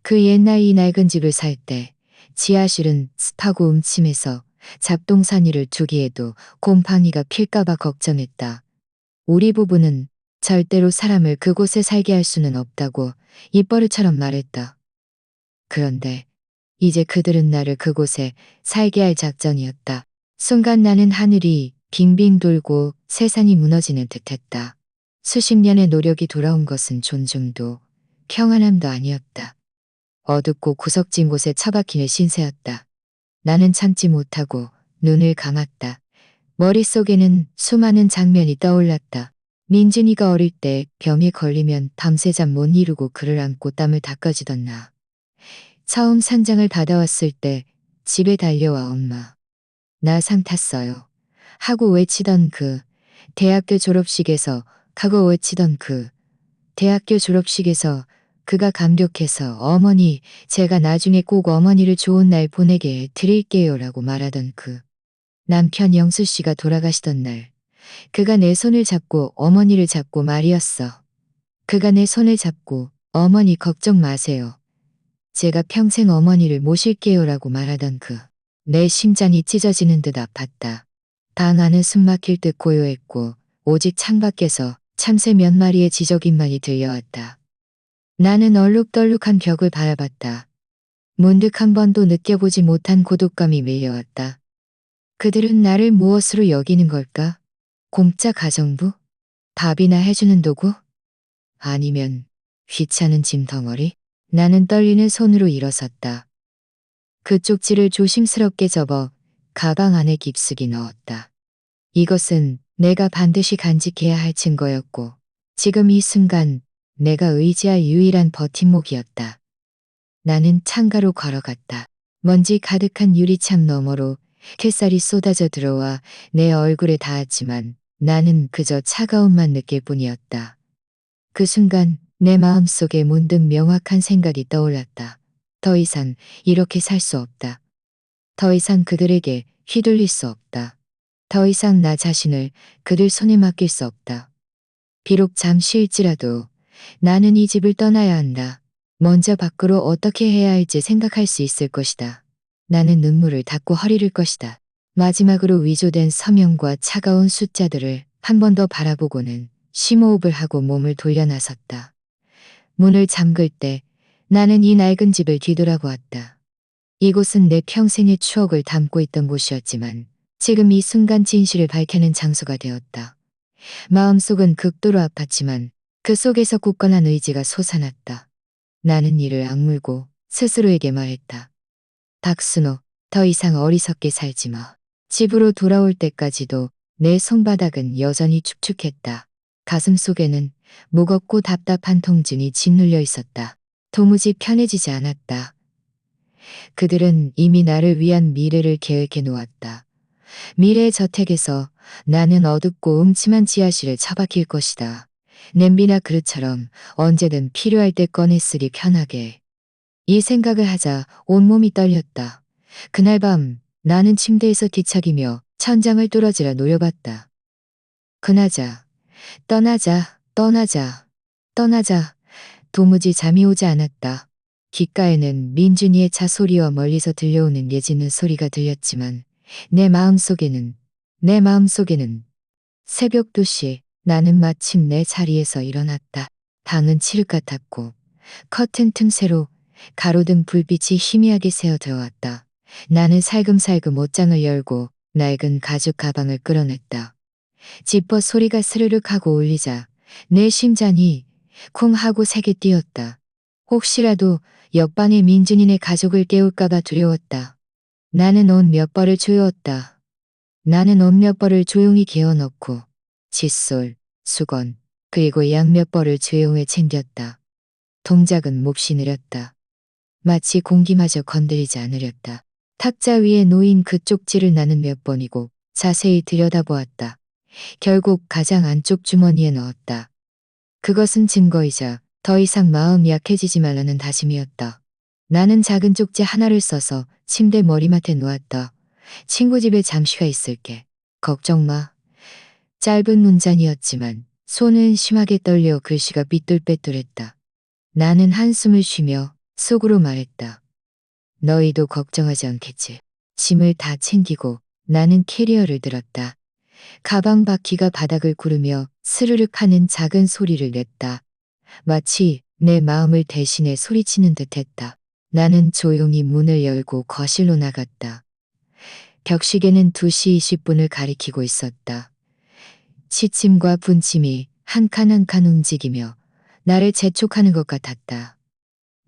그 옛날 이 낡은 집을 살 때 지하실은 습하고 음침해서 잡동사니를 두기에도 곰팡이가 필까봐 걱정했다. 우리 부부는 절대로 사람을 그곳에 살게 할 수는 없다고 입버릇처럼 말했다. 그런데 이제 그들은 나를 그곳에 살게 할 작정이었다. 순간 나는 하늘이 빙빙 돌고 세상이 무너지는 듯했다. 수십 년의 노력이 돌아온 것은 존중도 평안함도 아니었다. 어둡고 구석진 곳에 처박힌 신세였다. 나는 참지 못하고 눈을 감았다. 머릿속에는 수많은 장면이 떠올랐다. 민준이가 어릴 때 병에 걸리면 밤새 잠 못 이루고 그를 안고 땀을 닦아주던 나. 처음 상장을 받아왔을 때 집에 달려와 엄마. 나 상 탔어요. 하고 외치던 그 대학교 졸업식에서 하고 외치던 그 대학교 졸업식에서 그가 감격해서 어머니, 제가 나중에 꼭 어머니를 좋은 날 보내게 드릴게요라고 말하던 그 남편 영수 씨가 돌아가시던 날, 그가 내 손을 잡고 어머니를 잡고 말이었어. 그가 내 손을 잡고 어머니 걱정 마세요. 제가 평생 어머니를 모실게요라고 말하던 그 내 심장이 찢어지는 듯 아팠다. 방 안은 숨막힐 듯 고요했고 오직 창밖에서 참새 몇 마리의 지저귀만이 들려왔다. 나는 얼룩덜룩한 벽을 바라봤다. 문득 한 번도 느껴보지 못한 고독감이 밀려왔다. 그들은 나를 무엇으로 여기는 걸까? 공짜 가정부? 밥이나 해주는 도구? 아니면 귀찮은 짐덩어리? 나는 떨리는 손으로 일어섰다. 그 쪽지를 조심스럽게 접어 가방 안에 깊숙이 넣었다. 이것은 내가 반드시 간직해야 할 증거였고 지금 이 순간 내가 의지할 유일한 버팀목이었다. 나는 창가로 걸어갔다. 먼지 가득한 유리창 너머로 햇살이 쏟아져 들어와 내 얼굴에 닿았지만 나는 그저 차가움만 느낄 뿐이었다. 그 순간 내 마음속에 문득 명확한 생각이 떠올랐다. 더 이상 이렇게 살 수 없다. 더 이상 그들에게 휘둘릴 수 없다. 더 이상 나 자신을 그들 손에 맡길 수 없다. 비록 잠시일지라도 나는 이 집을 떠나야 한다. 먼저 밖으로 어떻게 해야 할지 생각할 수 있을 것이다. 나는 눈물을 닦고 허리를 것이다. 마지막으로 위조된 서명과 차가운 숫자들을 한 번 더 바라보고는 심호흡을 하고 몸을 돌려 나섰다. 문을 잠글 때 나는 이 낡은 집을 뒤돌아보았다. 이곳은 내 평생의 추억을 담고 있던 곳이었지만 지금 이 순간 진실을 밝히는 장소가 되었다. 마음속은 극도로 아팠지만 그 속에서 굳건한 의지가 솟아났다. 나는 이를 악물고 스스로에게 말했다. 박순호, 더 이상 어리석게 살지 마. 집으로 돌아올 때까지도 내 손바닥은 여전히 축축했다. 가슴 속에는 무겁고 답답한 통증이 짓눌려 있었다. 도무지 편해지지 않았다. 그들은 이미 나를 위한 미래를 계획해 놓았다. 미래의 저택에서 나는 어둡고 음침한 지하실을 처박힐 것이다. 냄비나 그릇처럼 언제든 필요할 때 꺼내 쓰기 편하게. 이 생각을 하자 온몸이 떨렸다. 그날 밤 나는 침대에서 뒤척이며 천장을 뚫어지라 노려봤다. 그나자, 떠나자, 떠나자, 떠나자. 도무지 잠이 오지 않았다. 귓가에는 민준이의 차 소리와 멀리서 들려오는 예짖는 소리가 들렸지만 내 마음속에는 새벽 2시 나는 마침 내 자리에서 일어났다. 방은 칠흑 같았고 커튼 틈새로 가로등 불빛이 희미하게 새어 들어왔다. 나는 살금살금 옷장을 열고 낡은 가죽 가방을 끌어냈다. 지퍼 소리가 스르륵 하고 울리자 내 심장이 쿵 하고 세게 뛰었다. 혹시라도 옆방의 민준이네 가족을 깨울까봐 두려웠다. 나는 옷 몇 벌을 조여왔다. 나는 옷 몇 벌을 조용히 개어넣고 칫솔, 수건, 그리고 약 몇 벌을 조용히 챙겼다. 동작은 몹시 느렸다. 마치 공기마저 건드리지 않으렸다. 탁자 위에 놓인 그 쪽지를 나는 몇 번이고 자세히 들여다보았다. 결국 가장 안쪽 주머니에 넣었다. 그것은 증거이자 더 이상 마음 약해지지 말라는 다짐이었다. 나는 작은 쪽지 하나를 써서 침대 머리맡에 놓았다. 친구 집에 잠시가 있을게. 걱정 마. 짧은 문장이었지만 손은 심하게 떨려 글씨가 삐뚤빼뚤했다. 나는 한숨을 쉬며 속으로 말했다. 너희도 걱정하지 않겠지. 짐을 다 챙기고 나는 캐리어를 들었다. 가방 바퀴가 바닥을 구르며 스르륵 하는 작은 소리를 냈다. 마치 내 마음을 대신해 소리치는 듯했다. 나는 조용히 문을 열고 거실로 나갔다. 벽시계는 2시 20분을 가리키고 있었다. 취침과 분침이 한 칸 한 칸 움직이며 나를 재촉하는 것 같았다.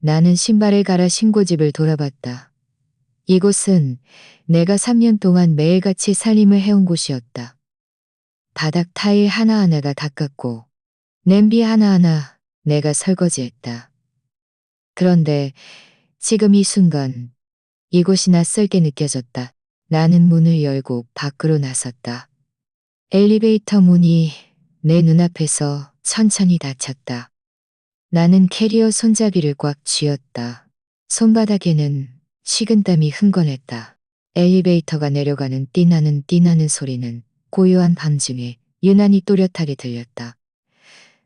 나는 신발을 갈아 신고집을 돌아봤다. 이곳은 내가 3년 동안 매일같이 살림을 해온 곳이었다. 바닥 타일 하나하나가 닦았고 냄비 하나하나 내가 설거지했다. 그런데 지금 이 순간 이곳이 낯설게 느껴졌다. 나는 문을 열고 밖으로 나섰다. 엘리베이터 문이 내 눈앞에서 천천히 닫혔다. 나는 캐리어 손잡이를 꽉 쥐었다. 손바닥에는 식은땀이 흥건했다. 엘리베이터가 내려가는 띠나는 소리는 고요한 밤중에 유난히 또렷하게 들렸다.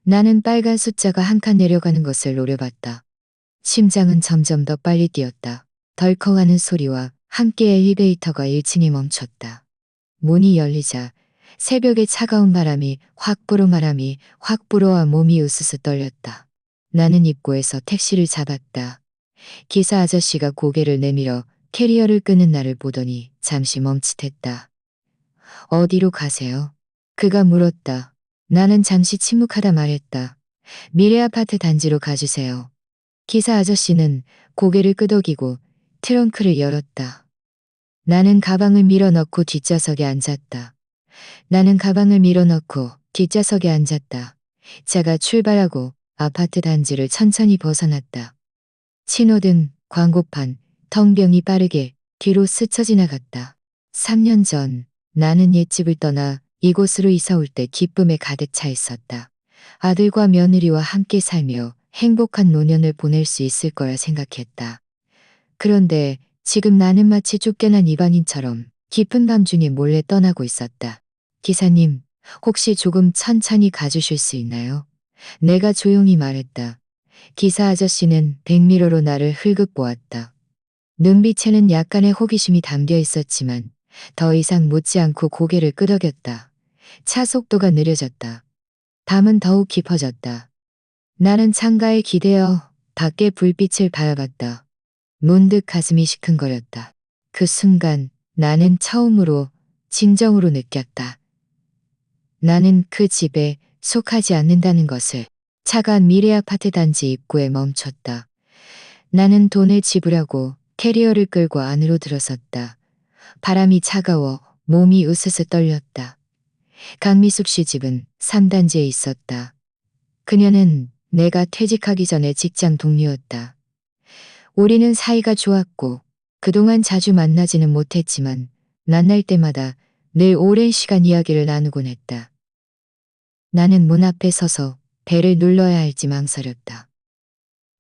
나는 빨간 숫자가 한 칸 내려가는 것을 노려봤다. 심장은 점점 더 빨리 뛰었다. 덜컹하는 소리와 함께 엘리베이터가 1층에 멈췄다. 문이 열리자 새벽의 차가운 바람이 확 불어와 몸이 으스스 떨렸다. 나는 입구에서 택시를 잡았다. 기사 아저씨가 고개를 내밀어 캐리어를 끄는 나를 보더니 잠시 멈칫했다. 어디로 가세요? 그가 물었다. 나는 잠시 침묵하다 말했다. 미래 아파트 단지로 가주세요. 기사 아저씨는 고개를 끄덕이고 트렁크를 열었다. 나는 가방을 밀어넣고 뒷좌석에 앉았다. 차가 출발하고 아파트 단지를 천천히 벗어났다. 신호등, 광고판, 텅병이 빠르게 뒤로 스쳐 지나갔다. 3년 전 나는 옛집을 떠나 이곳으로 이사 올 때 기쁨에 가득 차 있었다. 아들과 며느리와 함께 살며 행복한 노년을 보낼 수 있을 거라 생각했다. 그런데 지금 나는 마치 쫓겨난 이방인처럼 깊은 밤 중에 몰래 떠나고 있었다. 기사님, 혹시 조금 천천히 가주실 수 있나요? 내가 조용히 말했다. 기사 아저씨는 백미러로 나를 흘끗 보았다. 눈빛에는 약간의 호기심이 담겨 있었지만 더 이상 묻지 않고 고개를 끄덕였다. 차 속도가 느려졌다. 밤은 더욱 깊어졌다. 나는 창가에 기대어 밖의 불빛을 바라봤다. 문득 가슴이 시큰거렸다. 그 순간 나는 처음으로 진정으로 느꼈다. 나는 그 집에 속하지 않는다는 것을. 차가 미래 아파트 단지 입구에 멈췄다. 나는 돈을 지불하고 캐리어를 끌고 안으로 들어섰다. 바람이 차가워 몸이 으스스 떨렸다. 강미숙 씨 집은 3단지에 있었다. 그녀는 내가 퇴직하기 전에 직장 동료였다. 우리는 사이가 좋았고 그동안 자주 만나지는 못했지만 만날 때마다 늘 오랜 시간 이야기를 나누곤 했다. 나는 문 앞에 서서 벨을 눌러야 할지 망설였다.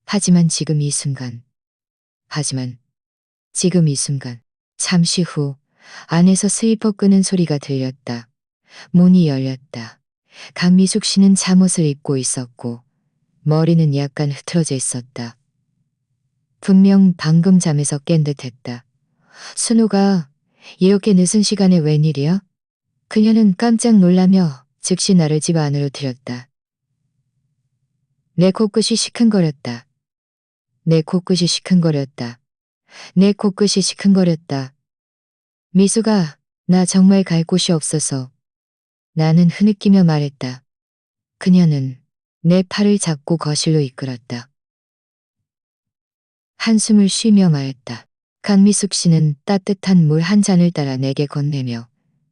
하지만 지금 이 순간, 잠시 후 안에서 슬리퍼 끄는 소리가 들렸다. 문이 열렸다. 강미숙 씨는 잠옷을 입고 있었고 머리는 약간 흐트러져 있었다. 분명 방금 잠에서 깬 듯했다. 순우가 이렇게 늦은 시간에 웬일이야? 그녀는 깜짝 놀라며 즉시 나를 집 안으로 들였다. 내 코끝이 시큰거렸다. 미수가, 나 정말 갈 곳이 없어서. 나는 흐느끼며 말했다. 그녀는 내 팔을 잡고 거실로 이끌었다. 한숨을 쉬며 말했다. 강미숙 씨는 따뜻한 물 한 잔을 따라 내게 건네며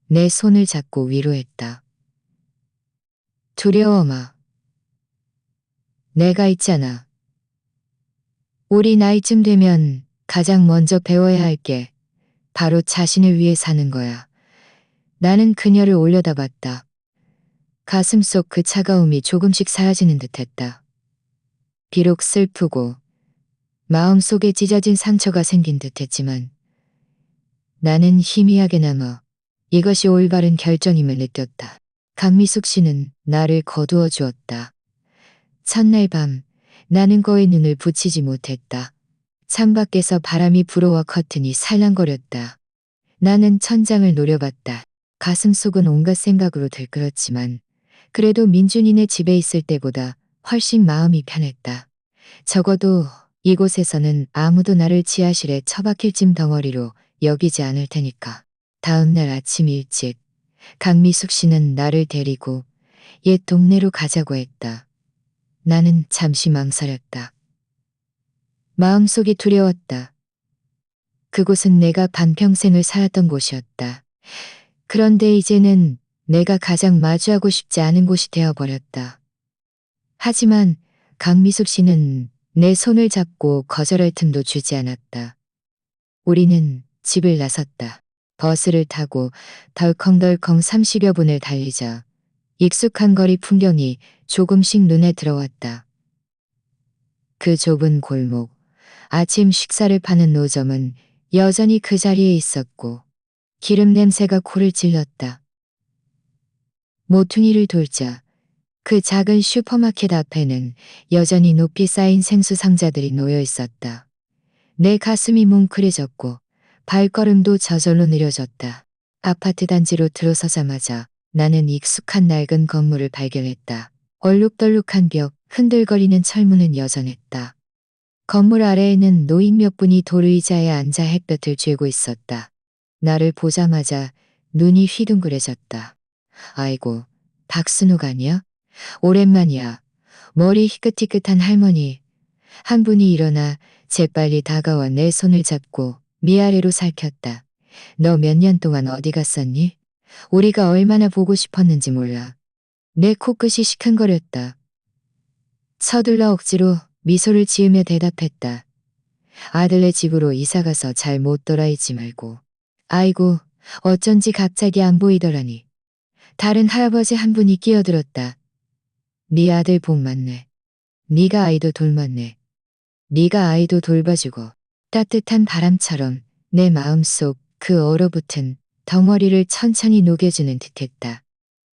내 손을 잡고 위로했다. 두려워 마. 내가 있잖아. 우리 나이쯤 되면 가장 먼저 배워야 할 게 바로 자신을 위해 사는 거야. 나는 그녀를 올려다봤다. 가슴 속 그 차가움이 조금씩 사라지는 듯했다. 비록 슬프고 마음속에 찢어진 상처가 생긴 듯했지만 나는 희미하게나마 이것이 올바른 결정임을 느꼈다. 강미숙 씨는 나를 거두어 주었다. 첫날 밤 나는 거의 눈을 붙이지 못했다. 창밖에서 바람이 불어와 커튼이 살랑거렸다. 나는 천장을 노려봤다. 가슴속은 온갖 생각으로 들끓었지만 그래도 민준이네 집에 있을 때보다 훨씬 마음이 편했다. 적어도 이곳에서는 아무도 나를 지하실에 처박힐 찜 덩어리로 여기지 않을 테니까. 다음 날 아침 일찍 강미숙 씨는 나를 데리고 옛 동네로 가자고 했다. 나는 잠시 망설였다. 마음속이 두려웠다. 그곳은 내가 반평생을 살았던 곳이었다. 그런데 이제는 내가 가장 마주하고 싶지 않은 곳이 되어버렸다. 하지만 강미숙 씨는 내 손을 잡고 거절할 틈도 주지 않았다. 우리는 집을 나섰다. 버스를 타고 덜컹덜컹 30여 분을 달리자 익숙한 거리 풍경이 조금씩 눈에 들어왔다. 그 좁은 골목, 아침 식사를 파는 노점은 여전히 그 자리에 있었고 기름 냄새가 코를 찔렀다. 모퉁이를 돌자 그 작은 슈퍼마켓 앞에는 여전히 높이 쌓인 생수 상자들이 놓여 있었다. 내 가슴이 뭉클해졌고 발걸음도 저절로 느려졌다. 아파트 단지로 들어서자마자 나는 익숙한 낡은 건물을 발견했다. 얼룩덜룩한 벽, 흔들거리는 철문은 여전했다. 건물 아래에는 노인 몇 분이 돌의자에 앉아 햇볕을 쬐고 있었다. 나를 보자마자 눈이 휘둥그레졌다. 아이고, 박순욱 아니야? 오랜만이야. 머리 희끗희끗한 할머니. 한 분이 일어나 재빨리 다가와 내 손을 잡고 미아래로 살켰다. 너 몇 년 동안 어디 갔었니? 우리가 얼마나 보고 싶었는지 몰라. 내 코끝이 시큰거렸다. 서둘러 억지로 미소를 지으며 대답했다. 아들네 집으로 이사가서 잘 못 돌아있지 말고. 아이고, 어쩐지 갑자기 안 보이더라니. 다른 할아버지 한 분이 끼어들었다. 네 아들 복 많네. 네가 아이도 돌봤네. 네가 아이도 돌봐주고. 따뜻한 바람처럼 내 마음속 그 얼어붙은 덩어리를 천천히 녹여주는 듯했다.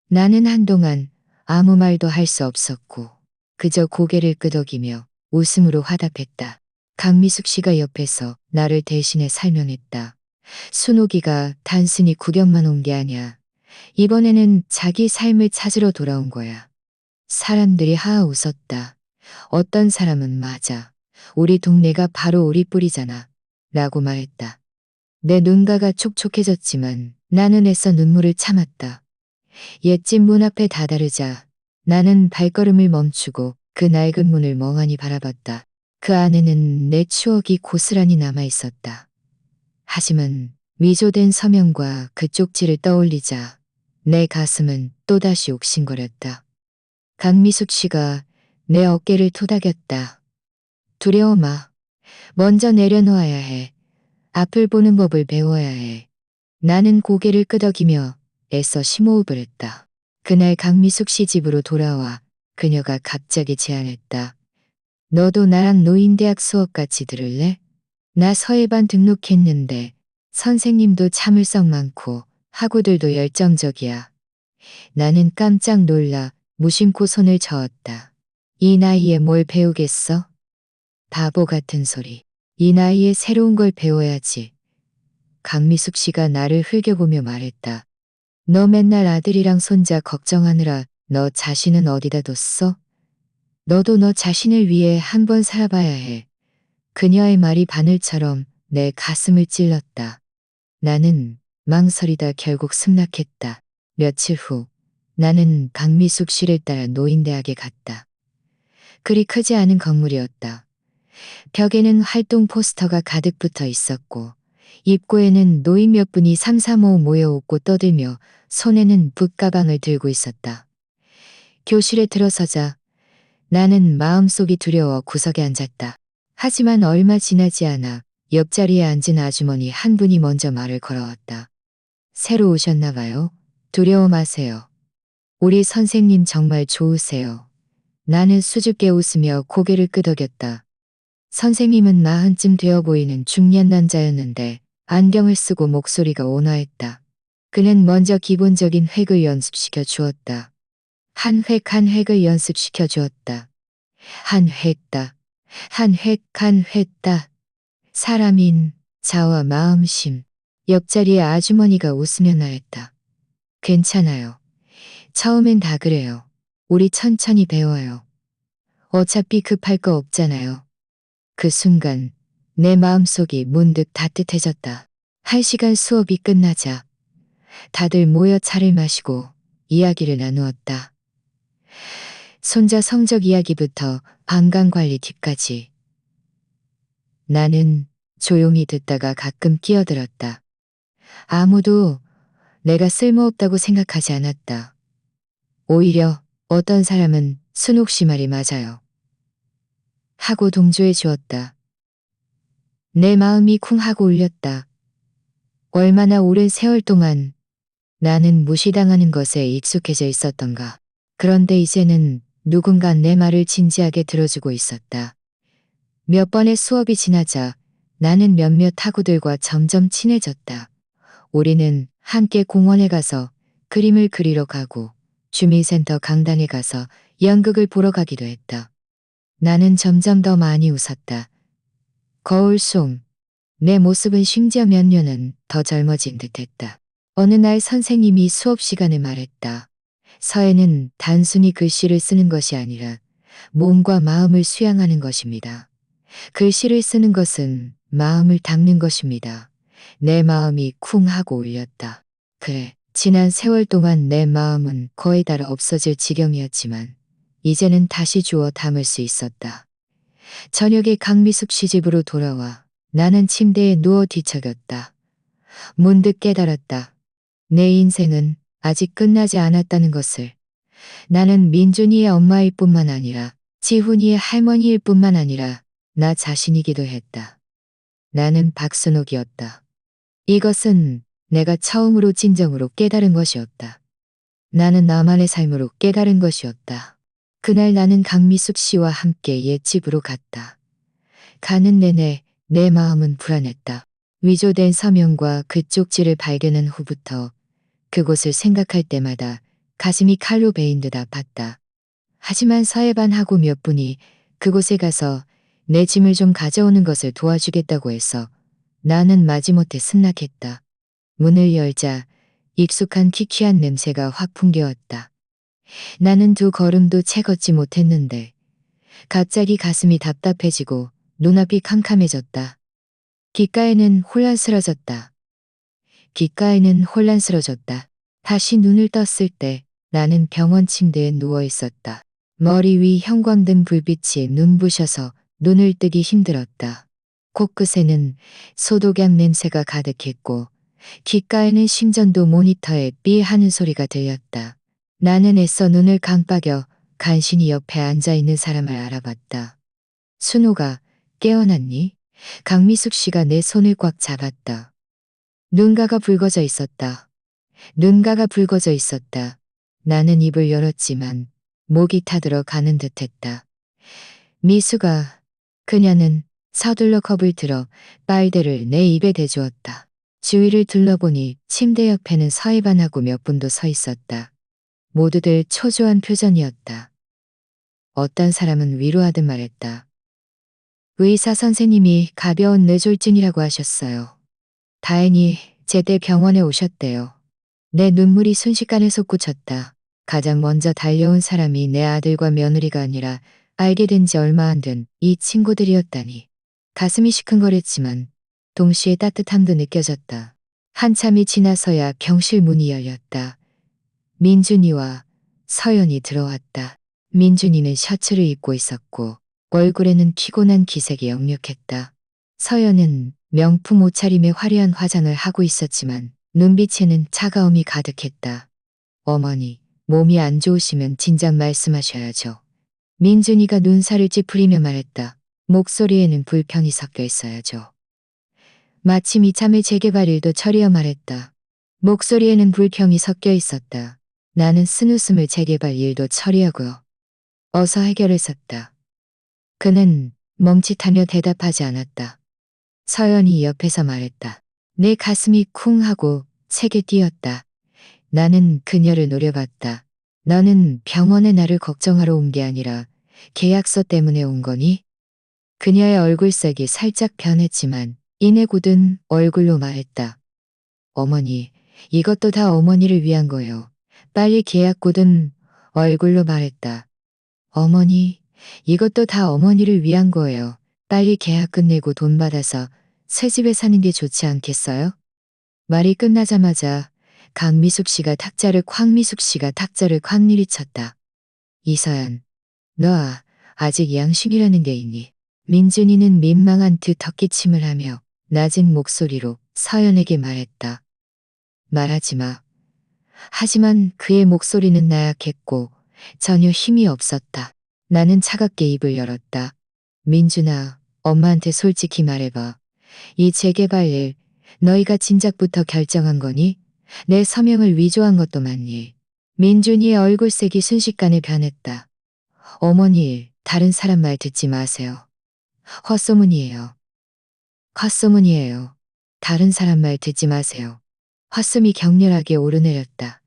나는 한동안 아무 말도 할 수 없었고 그저 고개를 끄덕이며 웃음으로 화답했다. 강미숙 씨가 옆에서 나를 대신해 설명했다. 순옥이가 단순히 구경만 온 게 아니야. 이번에는 자기 삶을 찾으러 돌아온 거야. 사람들이 하하 웃었다. 어떤 사람은 맞아. 우리 동네가 바로 우리 뿔이잖아. 라고 말했다. 내 눈가가 촉촉해졌지만 나는 애써 눈물을 참았다. 옛집 문 앞에 다다르자 나는 발걸음을 멈추고 그 낡은 문을 멍하니 바라봤다. 그 안에는 내 추억이 고스란히 남아 있었다. 하지만 위조된 서명과 그 쪽지를 떠올리자 내 가슴은 또다시 옥신거렸다. 강미숙 씨가 내 어깨를 토닥였다. 두려워 마. 먼저 내려놓아야 해. 앞을 보는 법을 배워야 해. 나는 고개를 끄덕이며 애써 심호흡을 했다. 그날 강미숙 씨 집으로 돌아와 그녀가 갑자기 제안했다. 너도 나랑 노인대학 수업 같이 들을래? 나 서예반 등록했는데 선생님도 참을성 많고 학우들도 열정적이야. 나는 깜짝 놀라 무심코 손을 저었다. 이 나이에 뭘 배우겠어? 바보 같은 소리. 이 나이에 새로운 걸 배워야지. 강미숙 씨가 나를 흘겨보며 말했다. 너 맨날 아들이랑 손자 걱정하느라 너 자신은 어디다 뒀어? 너도 너 자신을 위해 한번 살아봐야 해. 그녀의 말이 바늘처럼 내 가슴을 찔렀다. 나는 망설이다 결국 승낙했다. 며칠 후 나는 강미숙 씨를 따라 노인대학에 갔다. 그리 크지 않은 건물이었다. 벽에는 활동 포스터가 가득 붙어 있었고 입구에는 노인 몇 분이 삼삼오오 모여 웃고 떠들며 손에는 붓가방을 들고 있었다. 교실에 들어서자 나는 마음속이 두려워 구석에 앉았다. 하지만 얼마 지나지 않아 옆자리에 앉은 아주머니 한 분이 먼저 말을 걸어왔다. 새로 오셨나 봐요. 두려워 마세요. 우리 선생님 정말 좋으세요. 나는 수줍게 웃으며 고개를 끄덕였다. 선생님은 40쯤 되어 보이는 중년 남자였는데 안경을 쓰고 목소리가 온화했다. 그는 먼저 기본적인 획을 연습시켜 주었다. 한 획 한 획을 연습시켜 주었다. 한 획다. 한 획 한 획다. 사람인 자와 마음심. 옆자리에 아주머니가 웃으며 나했다. 괜찮아요. 처음엔 다 그래요. 우리 천천히 배워요. 어차피 급할 거 없잖아요. 그 순간 내 마음속이 문득 따뜻해졌다. 1시간 수업이 끝나자 다들 모여 차를 마시고 이야기를 나누었다. 손자 성적 이야기부터 건강관리 팁까지. 나는 조용히 듣다가 가끔 끼어들었다. 아무도 내가 쓸모없다고 생각하지 않았다. 오히려 어떤 사람은 순옥 씨 말이 맞아요. 하고 동조해 주었다. 내 마음이 쿵 하고 울렸다. 얼마나 오랜 세월 동안 나는 무시당하는 것에 익숙해져 있었던가. 그런데 이제는 누군가 내 말을 진지하게 들어주고 있었다. 몇 번의 수업이 지나자 나는 몇몇 학우들과 점점 친해졌다. 우리는 함께 공원에 가서 그림을 그리러 가고 주민센터 강당에 가서 연극을 보러 가기도 했다. 나는 점점 더 많이 웃었다. 거울 속 내 모습은 심지어 몇 년은 더 젊어진 듯했다. 어느 날 선생님이 수업 시간에 말했다. 서예는 단순히 글씨를 쓰는 것이 아니라 몸과 마음을 수양하는 것입니다. 글씨를 쓰는 것은 마음을 닦는 것입니다. 내 마음이 쿵 하고 울렸다. 그래, 지난 세월 동안 내 마음은 거의 다 없어질 지경이었지만 이제는 다시 주워 담을 수 있었다. 저녁에 강미숙 씨 집으로 돌아와 나는 침대에 누워 뒤척였다. 문득 깨달았다. 내 인생은 아직 끝나지 않았다는 것을. 나는 민준이의 엄마일 뿐만 아니라 지훈이의 할머니일 뿐만 아니라 나 자신이기도 했다. 나는 박순옥이었다. 이것은 내가 처음으로 진정으로 깨달은 것이었다. 나는 나만의 삶으로 깨달은 것이었다. 그날 나는 강미숙 씨와 함께 옛집으로 갔다. 가는 내내 내 마음은 불안했다. 위조된 서명과 그 쪽지를 발견한 후부터 그곳을 생각할 때마다 가슴이 칼로 베인 듯 아팠다. 하지만 서예반 학우 몇 분이 그곳에 가서 내 짐을 좀 가져오는 것을 도와주겠다고 해서 나는 마지못해 승낙했다. 문을 열자 익숙한 키키한 냄새가 확 풍겨왔다. 나는 두 걸음도 채 걷지 못했는데 갑자기 가슴이 답답해지고 눈앞이 캄캄해졌다. 귓가에는 혼란스러졌다. 귓가에는 혼란스러졌다. 다시 눈을 떴을 때 나는 병원 침대에 누워 있었다. 머리 위 형광등 불빛이 눈부셔서 눈을 뜨기 힘들었다. 코끝에는 소독약 냄새가 가득했고 귓가에는 심전도 모니터에 삐 하는 소리가 들렸다. 나는 애써 눈을 깜빡여 간신히 옆에 앉아있는 사람을 알아봤다. 순호가 깨어났니? 강미숙 씨가 내 손을 꽉 잡았다. 눈가가 붉어져 있었다. 눈가가 붉어져 있었다. 나는 입을 열었지만 목이 타들어 가는 듯했다. 미수가, 그녀는 서둘러 컵을 들어 빨대를 내 입에 대주었다. 주위를 둘러보니 침대 옆에는 서예반하고 몇 분도 서 있었다. 모두들 초조한 표정이었다. 어떤 사람은 위로하듯 말했다. 의사 선생님이 가벼운 뇌졸중이라고 하셨어요. 다행히 제때 병원에 오셨대요. 내 눈물이 순식간에 솟구쳤다. 가장 먼저 달려온 사람이 내 아들과 며느리가 아니라 알게 된 지 얼마 안 된 이 친구들이었다니. 가슴이 시큰거렸지만 동시에 따뜻함도 느껴졌다. 한참이 지나서야 병실 문이 열렸다. 민준이와 서연이 들어왔다. 민준이는 셔츠를 입고 있었고 얼굴에는 피곤한 기색이 역력했다. 서연은 명품 옷차림에 화려한 화장을 하고 있었지만 눈빛에는 차가움이 가득했다. 어머니, 몸이 안 좋으시면 진작 말씀하셔야죠. 민준이가 눈살을 찌푸리며 말했다. 목소리에는 불평이 섞여 있어야죠. 마침 이참에 재개발 일도 처리하 말했다. 목소리에는 불평이 섞여 있었다. 나는 쓴웃음을 재개발 일도 처리하고요. 어서 해결했었다. 그는 멈칫하며 대답하지 않았다. 서연이 옆에서 말했다. 내 가슴이 쿵 하고 책에 띄었다. 나는 그녀를 노려봤다. 너는 병원에 나를 걱정하러 온 게 아니라 계약서 때문에 온 거니? 그녀의 얼굴색이 살짝 변했지만 이내 굳은 얼굴로 말했다. 어머니, 이것도 다 어머니를 위한 거예요. 빨리 계약 굳은 얼굴로 말했다. 어머니, 이것도 다 어머니를 위한 거예요. 빨리 계약 끝내고 돈 받아서 새 집에 사는 게 좋지 않겠어요? 말이 끝나자마자 강미숙 씨가 탁자를 쾅 내리쳤다. 이서연, 너 아직 양심이라는 게 있니? 민준이는 민망한 듯 헛기침을 하며 낮은 목소리로 서연에게 말했다. 말하지 마. 하지만 그의 목소리는 나약했고 전혀 힘이 없었다. 나는 차갑게 입을 열었다. 민준아, 엄마한테 솔직히 말해봐. 이 재개발 일 너희가 진작부터 결정한 거니? 내 서명을 위조한 것도 맞니? 민준이의 얼굴색이 순식간에 변했다. 어머니, 다른 사람 말 듣지 마세요. 헛소문이에요. 헛소문이에요. 다른 사람 말 듣지 마세요. 헛소문이 격렬하게 오르내렸다.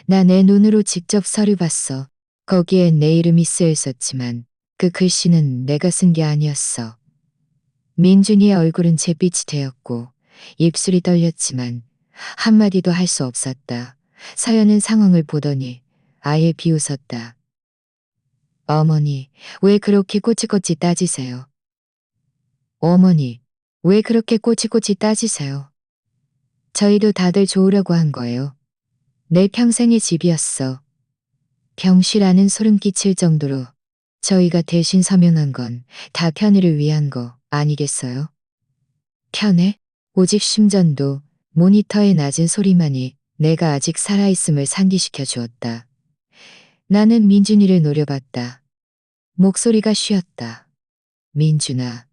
나 내 눈으로 직접 서류 봤어. 거기엔 내 이름이 쓰여 있었지만 그 글씨는 내가 쓴 게 아니었어. 민준이의 얼굴은 잿빛이 되었고 입술이 떨렸지만 한마디도 할 수 없었다. 서연은 상황을 보더니 아예 비웃었다. 어머니, 왜 그렇게 꼬치꼬치 따지세요? 어머니, 왜 그렇게 꼬치꼬치 따지세요? 저희도 다들 좋으려고 한 거예요. 내 평생의 집이었어. 병실하는 소름 끼칠 정도로 저희가 대신 서명한 건 다 편의를 위한 거 아니겠어요? 편애? 오직 심전도 모니터의 낮은 소리만이 내가 아직 살아있음을 상기시켜 주었다. 나는 민준이를 노려봤다. 목소리가 쉬었다. 민준아,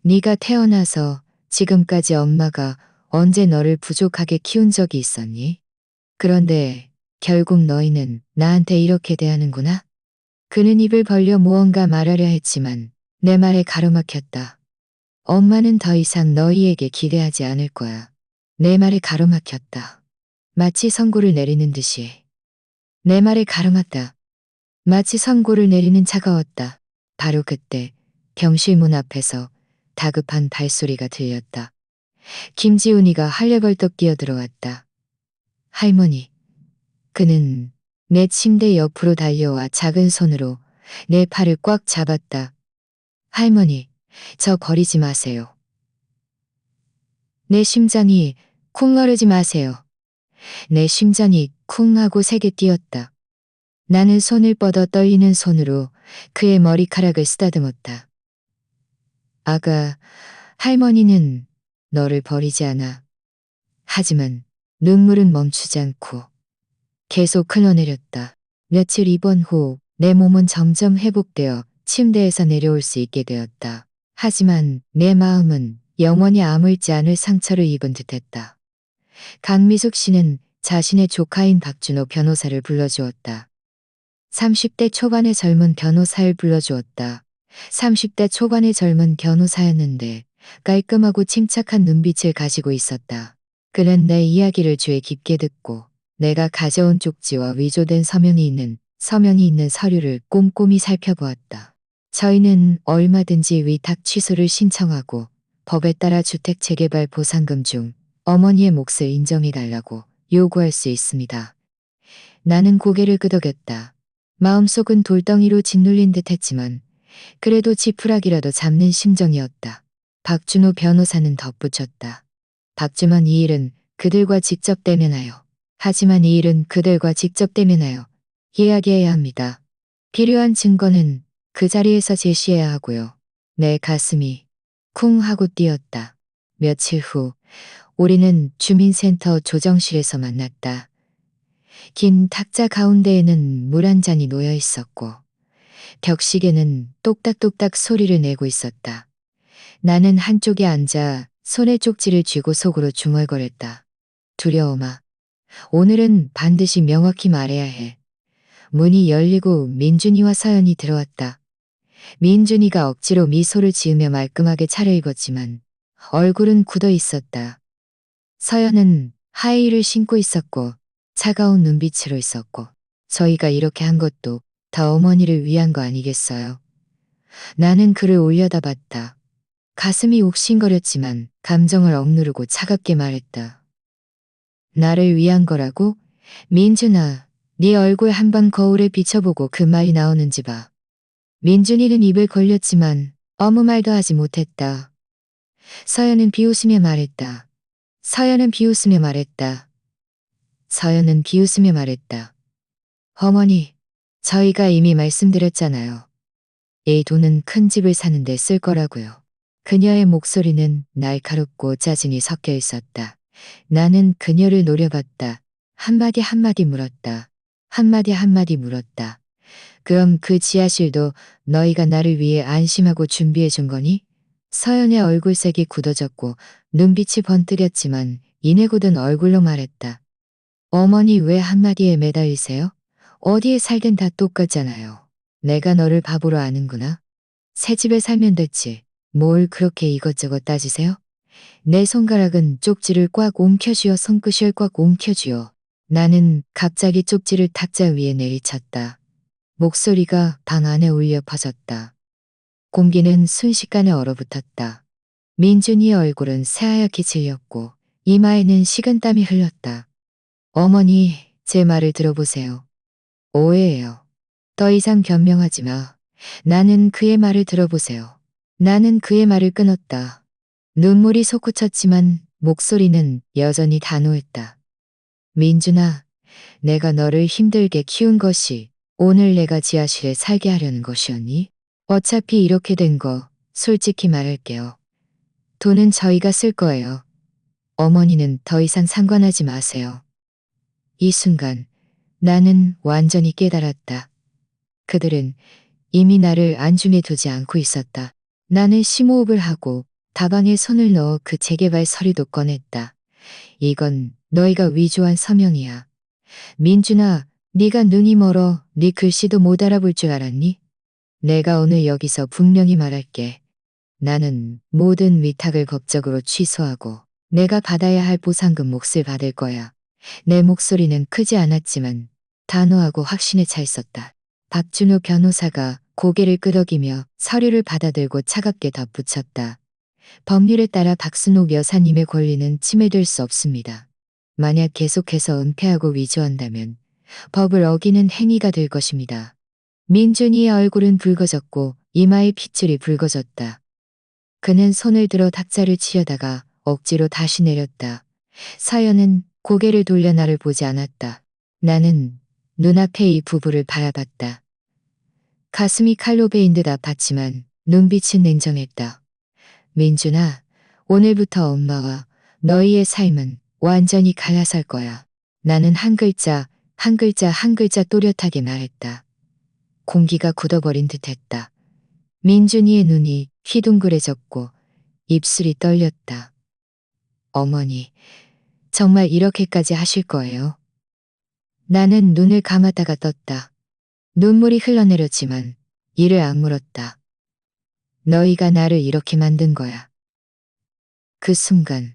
네가 태어나서 지금까지 엄마가 언제 너를 부족하게 키운 적이 있었니? 그런데 결국 너희는 나한테 이렇게 대하는구나? 그는 입을 벌려 무언가 말하려 했지만 내 말에 가로막혔다. 엄마는 더 이상 너희에게 기대하지 않을 거야. 내 말에 가로막혔다. 마치 선고를 내리는 듯이. 내 말에 가로막다. 마치 선고를 내리는 차가웠다. 바로 그때 병실 문 앞에서 다급한 발소리가 들렸다. 김지훈이가 한려벌떡 뛰어들어왔다. 할머니. 그는 내 침대 옆으로 달려와 작은 손으로 내 팔을 꽉 잡았다. 할머니, 저 버리지 마세요. 내 심장이 쿵 거르지 마세요. 내 심장이 쿵 하고 세게 뛰었다. 나는 손을 뻗어 떨리는 손으로 그의 머리카락을 쓰다듬었다. 아가, 할머니는 너를 버리지 않아. 하지만 눈물은 멈추지 않고 계속 흘러내렸다. 며칠 입원 후 내 몸은 점점 회복되어 침대에서 내려올 수 있게 되었다. 하지만 내 마음은 영원히 아물지 않을 상처를 입은 듯했다. 강미숙 씨는 자신의 조카인 박준호 변호사를 불러주었다. 30대 초반의 젊은 변호사를 불러주었다. 30대 초반의 젊은 변호사였는데 깔끔하고 침착한 눈빛을 가지고 있었다. 그는 내 이야기를 귀에 깊게 듣고 내가 가져온 쪽지와 위조된 서명이 있는 서류를 꼼꼼히 살펴보았다. 저희는 얼마든지 위탁 취소를 신청하고 법에 따라 주택 재개발 보상금 중 어머니의 몫을 인정해달라고 요구할 수 있습니다. 나는 고개를 끄덕였다. 마음속은 돌덩이로 짓눌린 듯 했지만 그래도 지푸라기라도 잡는 심정이었다. 박준호 변호사는 덧붙였다. 박주만 이 일은 그들과 직접 대면하여. 하지만 이 일은 그들과 직접 대면하여 이야기해야 합니다. 필요한 증거는 그 자리에서 제시해야 하고요. 내 가슴이 쿵 하고 뛰었다. 며칠 후 우리는 주민센터 조정실에서 만났다. 긴 탁자 가운데에는 물 한 잔이 놓여 있었고 벽시계는 똑딱똑딱 소리를 내고 있었다. 나는 한쪽에 앉아 손에 쪽지를 쥐고 속으로 중얼거렸다. 두려움아. 오늘은 반드시 명확히 말해야 해. 문이 열리고 민준이와 서연이 들어왔다. 민준이가 억지로 미소를 지으며 말끔하게 차려입었지만 얼굴은 굳어 있었다. 서연은 하이힐을 신고 있었고 차가운 눈빛으로 있었고 저희가 이렇게 한 것도 다 어머니를 위한 거 아니겠어요? 나는 그를 올려다봤다. 가슴이 옥신거렸지만 감정을 억누르고 차갑게 말했다. 나를 위한 거라고? 민준아, 네 얼굴 한번 거울에 비춰보고 그 말이 나오는지 봐. 민준이는 입을 벌렸지만 아무 말도 하지 못했다. 서연은 비웃으며 말했다. 서연은 비웃으며 말했다. 서연은 비웃으며 말했다. 어머니, 저희가 이미 말씀드렸잖아요. 이 돈은 큰 집을 사는데 쓸 거라고요. 그녀의 목소리는 날카롭고 짜증이 섞여 있었다. 나는 그녀를 노려봤다. 한마디 한마디 물었다. 한마디 한마디 물었다. 그럼 그 지하실도 너희가 나를 위해 안심하고 준비해 준 거니? 서연의 얼굴색이 굳어졌고 눈빛이 번뜩였지만 이내고든 얼굴로 말했다. 어머니 왜 한마디에 매달리세요? 어디에 살든 다 똑같잖아요. 내가 너를 바보로 아는구나. 새 집에 살면 됐지. 뭘 그렇게 이것저것 따지세요? 내 손가락은 쪽지를 꽉 움켜쥐어 손끝을 꽉 움켜쥐어. 나는 갑자기 쪽지를 탁자 위에 내리쳤다. 목소리가 방 안에 울려 퍼졌다. 공기는 순식간에 얼어붙었다. 민준이의 얼굴은 새하얗게 질렸고 이마에는 식은땀이 흘렀다. 어머니, 제 말을 들어보세요. 오해예요. 더 이상 변명하지 마. 나는 그의 말을 들어보세요. 나는 그의 말을 끊었다. 눈물이 솟구쳤지만 목소리는 여전히 단호했다. 민준아, 내가 너를 힘들게 키운 것이 오늘 내가 지하실에 살게 하려는 것이었니? 어차피 이렇게 된 거 솔직히 말할게요. 돈은 저희가 쓸 거예요. 어머니는 더 이상 상관하지 마세요. 이 순간 나는 완전히 깨달았다. 그들은 이미 나를 안중에 두지 않고 있었다. 나는 심호흡을 하고 다방에 손을 넣어 그 재개발 서류도 꺼냈다. 이건 너희가 위조한 서명이야. 민준아, 네가 눈이 멀어 네 글씨도 못 알아볼 줄 알았니? 내가 오늘 여기서 분명히 말할게. 나는 모든 위탁을 법적으로 취소하고 내가 받아야 할 보상금 몫을 받을 거야. 내 목소리는 크지 않았지만 단호하고 확신에 차 있었다. 박준호 변호사가 고개를 끄덕이며 서류를 받아들고 차갑게 덧붙였다. 법률에 따라 박순옥 여사님의 권리는 침해될 수 없습니다. 만약 계속해서 은폐하고 위조한다면 법을 어기는 행위가 될 것입니다. 민준이의 얼굴은 붉어졌고 이마의 핏줄이 붉어졌다. 그는 손을 들어 탁자를 치려다가 억지로 다시 내렸다. 서연은 고개를 돌려 나를 보지 않았다. 나는 눈앞에 이 부부를 바라봤다. 가슴이 칼로 베인 듯 아팠지만 눈빛은 냉정했다. 민준아, 오늘부터 엄마와 너희의 삶은 완전히 갈라설 거야. 나는 한 글자, 한 글자, 한 글자 또렷하게 말했다. 공기가 굳어버린 듯했다. 민준이의 눈이 휘둥그레졌고 입술이 떨렸다. 어머니, 정말 이렇게까지 하실 거예요? 나는 눈을 감았다가 떴다. 눈물이 흘러내렸지만 이를 악물었다. 너희가 나를 이렇게 만든 거야. 그 순간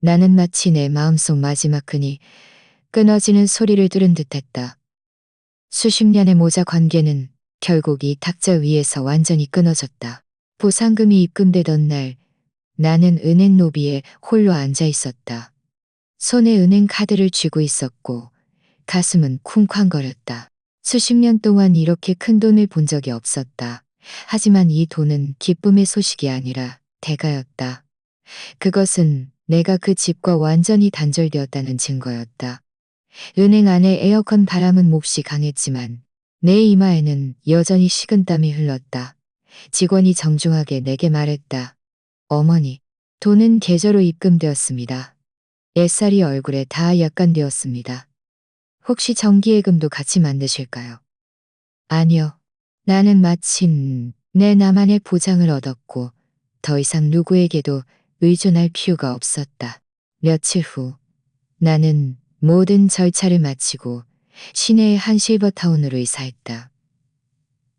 나는 마치 내 마음속 마지막 끈이 끊어지는 소리를 들은 듯했다. 수십 년의 모자 관계는 결국 이 탁자 위에서 완전히 끊어졌다. 보상금이 입금되던 날 나는 은행 로비에 홀로 앉아 있었다. 손에 은행 카드를 쥐고 있었고 가슴은 쿵쾅거렸다. 수십 년 동안 이렇게 큰 돈을 본 적이 없었다. 하지만 이 돈은 기쁨의 소식이 아니라 대가였다. 그것은 내가 그 집과 완전히 단절되었다는 증거였다. 은행 안의 에어컨 바람은 몹시 강했지만 내 이마에는 여전히 식은땀이 흘렀다. 직원이 정중하게 내게 말했다. 어머니, 돈은 계좌로 입금되었습니다. 햇살이 얼굴에 다 약간되었습니다. 혹시 정기예금도 같이 만드실까요? 아니요. 나는 마침 내 나만의 보장을 얻었고 더 이상 누구에게도 의존할 필요가 없었다. 며칠 후 나는 모든 절차를 마치고 시내의 한 실버타운으로 이사했다.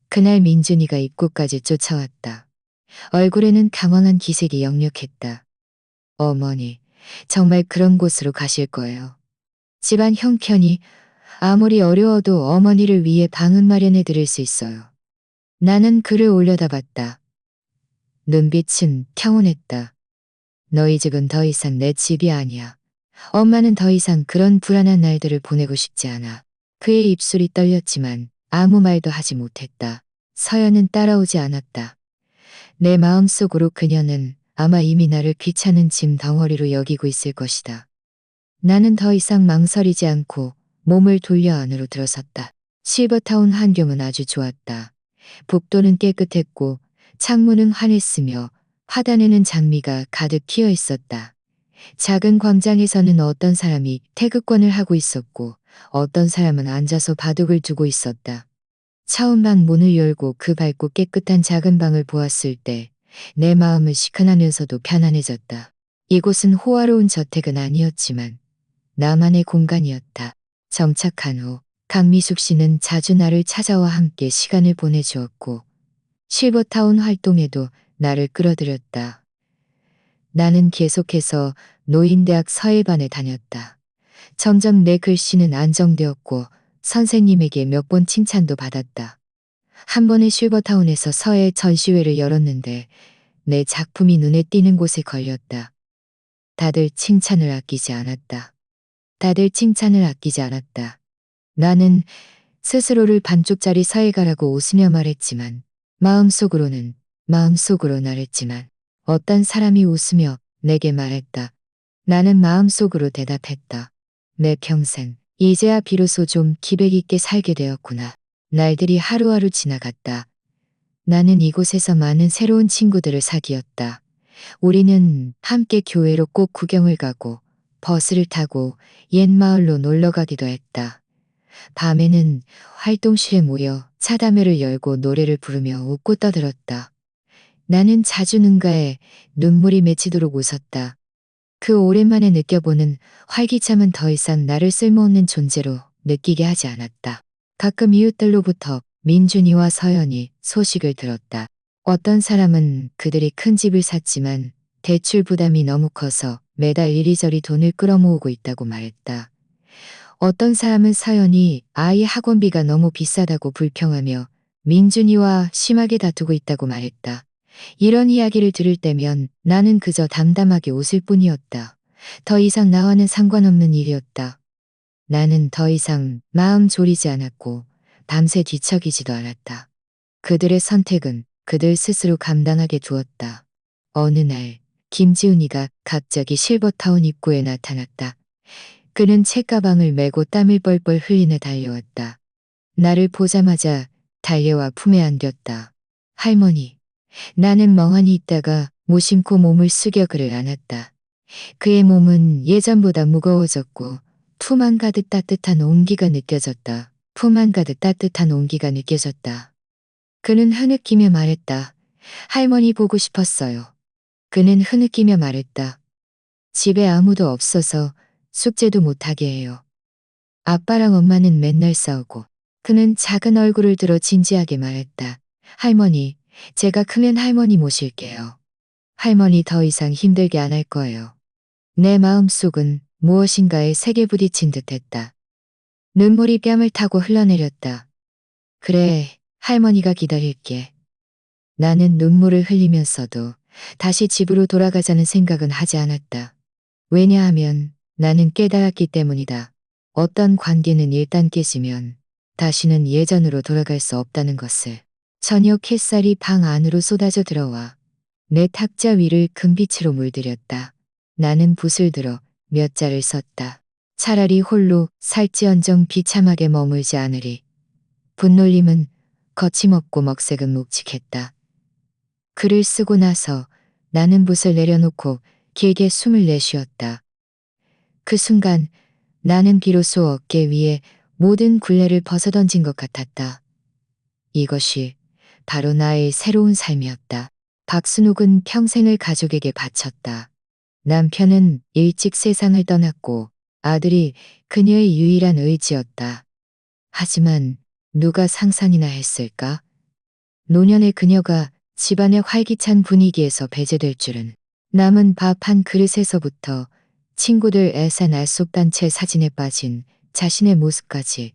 그날 민준이가 입구까지 쫓아왔다. 얼굴에는 당황한 기색이 역력했다. 어머니, 정말 그런 곳으로 가실 거예요. 집안 형편이 아무리 어려워도 어머니를 위해 방은 마련해 드릴 수 있어요. 나는 그를 올려다봤다. 눈빛은 평온했다. 너희 집은 더 이상 내 집이 아니야. 엄마는 더 이상 그런 불안한 날들을 보내고 싶지 않아. 그의 입술이 떨렸지만 아무 말도 하지 못했다. 서연은 따라오지 않았다. 내 마음속으로 그녀는 아마 이미 나를 귀찮은 짐 덩어리로 여기고 있을 것이다. 나는 더 이상 망설이지 않고 몸을 돌려 안으로 들어섰다. 실버타운 환경은 아주 좋았다. 복도는 깨끗했고 창문은 환했으며 화단에는 장미가 가득 피어 있었다. 작은 광장에서는 어떤 사람이 태극권을 하고 있었고 어떤 사람은 앉아서 바둑을 두고 있었다. 처음 방 문을 열고 그 밝고 깨끗한 작은 방을 보았을 때 내 마음은 시큰하면서도 편안해졌다. 이곳은 호화로운 저택은 아니었지만 나만의 공간이었다. 정착한 후 강미숙 씨는 자주 나를 찾아와 함께 시간을 보내주었고 실버타운 활동에도 나를 끌어들였다. 나는 계속해서 노인대학 서예반에 다녔다. 점점 내 글씨는 안정되었고 선생님에게 몇 번 칭찬도 받았다. 한 번의 실버타운에서 서예 전시회를 열었는데 내 작품이 눈에 띄는 곳에 걸렸다. 다들 칭찬을 아끼지 않았다. 다들 칭찬을 아끼지 않았다. 나는 스스로를 반쪽짜리 서예가라고 웃으며 말했지만 마음속으로 말했지만 어떤 사람이 웃으며 내게 말했다. 나는 마음속으로 대답했다. 내 평생 이제야 비로소 좀 기백 있게 살게 되었구나. 날들이 하루하루 지나갔다. 나는 이곳에서 많은 새로운 친구들을 사귀었다. 우리는 함께 교회로 꼭 구경을 가고 버스를 타고 옛 마을로 놀러 가기도 했다. 밤에는 활동실에 모여 차담회를 열고 노래를 부르며 웃고 떠들었다. 나는 자주 눈가에 눈물이 맺히도록 웃었다. 그 오랜만에 느껴보는 활기참은 더 이상 나를 쓸모없는 존재로 느끼게 하지 않았다. 가끔 이웃들로부터 민준이와 서연이 소식을 들었다. 어떤 사람은 그들이 큰 집을 샀지만 대출 부담이 너무 커서 매달 이리저리 돈을 끌어모으고 있다고 말했다. 어떤 사람은 서연이 아이 학원비가 너무 비싸다고 불평하며 민준이와 심하게 다투고 있다고 말했다. 이런 이야기를 들을 때면 나는 그저 담담하게 웃을 뿐이었다. 더 이상 나와는 상관없는 일이었다. 나는 더 이상 마음 졸이지 않았고 밤새 뒤척이지도 않았다. 그들의 선택은 그들 스스로 감당하게 두었다. 어느 날 김지훈이가 갑자기 실버타운 입구에 나타났다. 그는 책가방을 메고 땀을 뻘뻘 흘리며 달려왔다. 나를 보자마자 달려와 품에 안겼다. 할머니. 나는 멍하니 있다가 무심코 몸을 숙여 그를 안았다. 그의 몸은 예전보다 무거워졌고 품 안 가득 따뜻한 온기가 느껴졌다. 품 안 가득 따뜻한 온기가 느껴졌다. 그는 흐느끼며 말했다. 할머니 보고 싶었어요. 그는 흐느끼며 말했다. 집에 아무도 없어서 숙제도 못하게 해요. 아빠랑 엄마는 맨날 싸우고. 그는 작은 얼굴을 들어 진지하게 말했다. 할머니, 제가 크면 할머니 모실게요. 할머니 더 이상 힘들게 안 할 거예요. 내 마음속은 무엇인가에 세게 부딪힌 듯했다. 눈물이 뺨을 타고 흘러내렸다. 그래, 할머니가 기다릴게. 나는 눈물을 흘리면서도 다시 집으로 돌아가자는 생각은 하지 않았다. 왜냐하면 나는 깨달았기 때문이다. 어떤 관계는 일단 깨지면 다시는 예전으로 돌아갈 수 없다는 것을. 저녁 햇살이 방 안으로 쏟아져 들어와 내 탁자 위를 금빛으로 물들였다. 나는 붓을 들어 몇 자를 썼다. 차라리 홀로 살지언정 비참하게 머물지 않으리. 분놀림은 거침없고 먹색은 묵직했다. 글을 쓰고 나서 나는 붓을 내려놓고 길게 숨을 내쉬었다. 그 순간 나는 비로소 어깨 위에 모든 굴레를 벗어던진 것 같았다. 이것이 바로 나의 새로운 삶이었다. 박순옥은 평생을 가족에게 바쳤다. 남편은 일찍 세상을 떠났고 아들이 그녀의 유일한 의지였다. 하지만 누가 상상이나 했을까? 노년의 그녀가 집안의 활기찬 분위기에서 배제될 줄은. 남은 밥 한 그릇에서부터 친구들 애산알속단체 사진에 빠진 자신의 모습까지.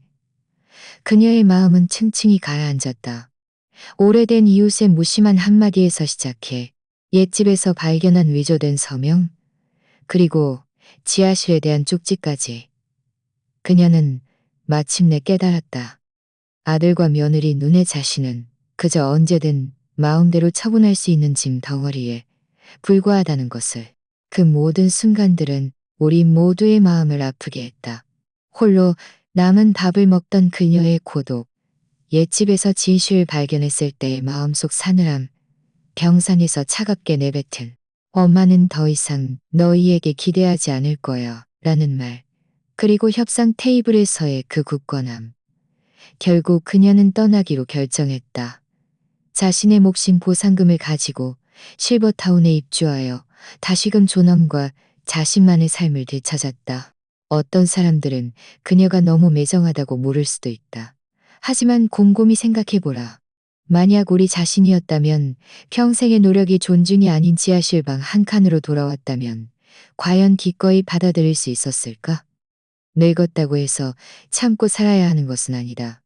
그녀의 마음은 층층이 가라앉았다. 오래된 이웃의 무심한 한마디에서 시작해 옛집에서 발견한 위조된 서명, 그리고 지하실에 대한 쪽지까지. 그녀는 마침내 깨달았다. 아들과 며느리 눈의 자신은 그저 언제든 마음대로 처분할 수 있는 짐 덩어리에 불과하다는 것을. 그 모든 순간들은 우리 모두의 마음을 아프게 했다. 홀로 남은 밥을 먹던 그녀의 고독, 옛집에서 진실을 발견했을 때의 마음속 사늘함, 병상에서 차갑게 내뱉은 엄마는 더 이상 너희에게 기대하지 않을 거야 라는 말, 그리고 협상 테이블에서의 그 굳건함. 결국 그녀는 떠나기로 결정했다. 자신의 몫인 보상금을 가지고 실버타운에 입주하여 다시금 존엄과 자신만의 삶을 되찾았다. 어떤 사람들은 그녀가 너무 매정하다고 물을 수도 있다. 하지만 곰곰이 생각해보라. 만약 우리 자신이었다면, 평생의 노력이 존중이 아닌 지하실 방 한 칸으로 돌아왔다면 과연 기꺼이 받아들일 수 있었을까? 늙었다고 해서 참고 살아야 하는 것은 아니다.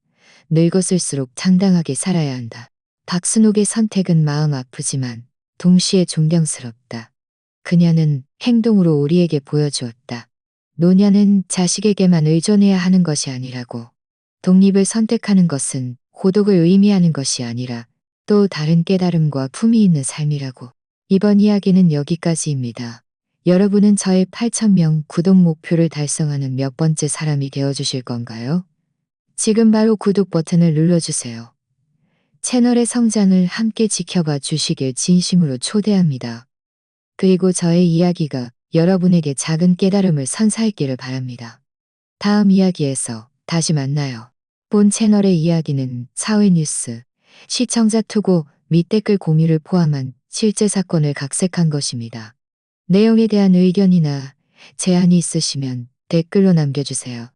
늙었을수록 당당하게 살아야 한다. 박순옥의 선택은 마음 아프지만 동시에 존경스럽다. 그녀는 행동으로 우리에게 보여주었다. 노년은 자식에게만 의존해야 하는 것이 아니라고. 독립을 선택하는 것은 고독을 의미하는 것이 아니라 또 다른 깨달음과 품이 있는 삶이라고. 이번 이야기는 여기까지입니다. 여러분은 저의 8,000명 구독 목표를 달성하는 몇 번째 사람이 되어주실 건가요? 지금 바로 구독 버튼을 눌러주세요. 채널의 성장을 함께 지켜봐 주시길 진심으로 초대합니다. 그리고 저의 이야기가 여러분에게 작은 깨달음을 선사했기를 바랍니다. 다음 이야기에서 다시 만나요. 본 채널의 이야기는 사회 뉴스, 시청자 투고 및 댓글 공유를 포함한 실제 사건을 각색한 것입니다. 내용에 대한 의견이나 제안이 있으시면 댓글로 남겨주세요.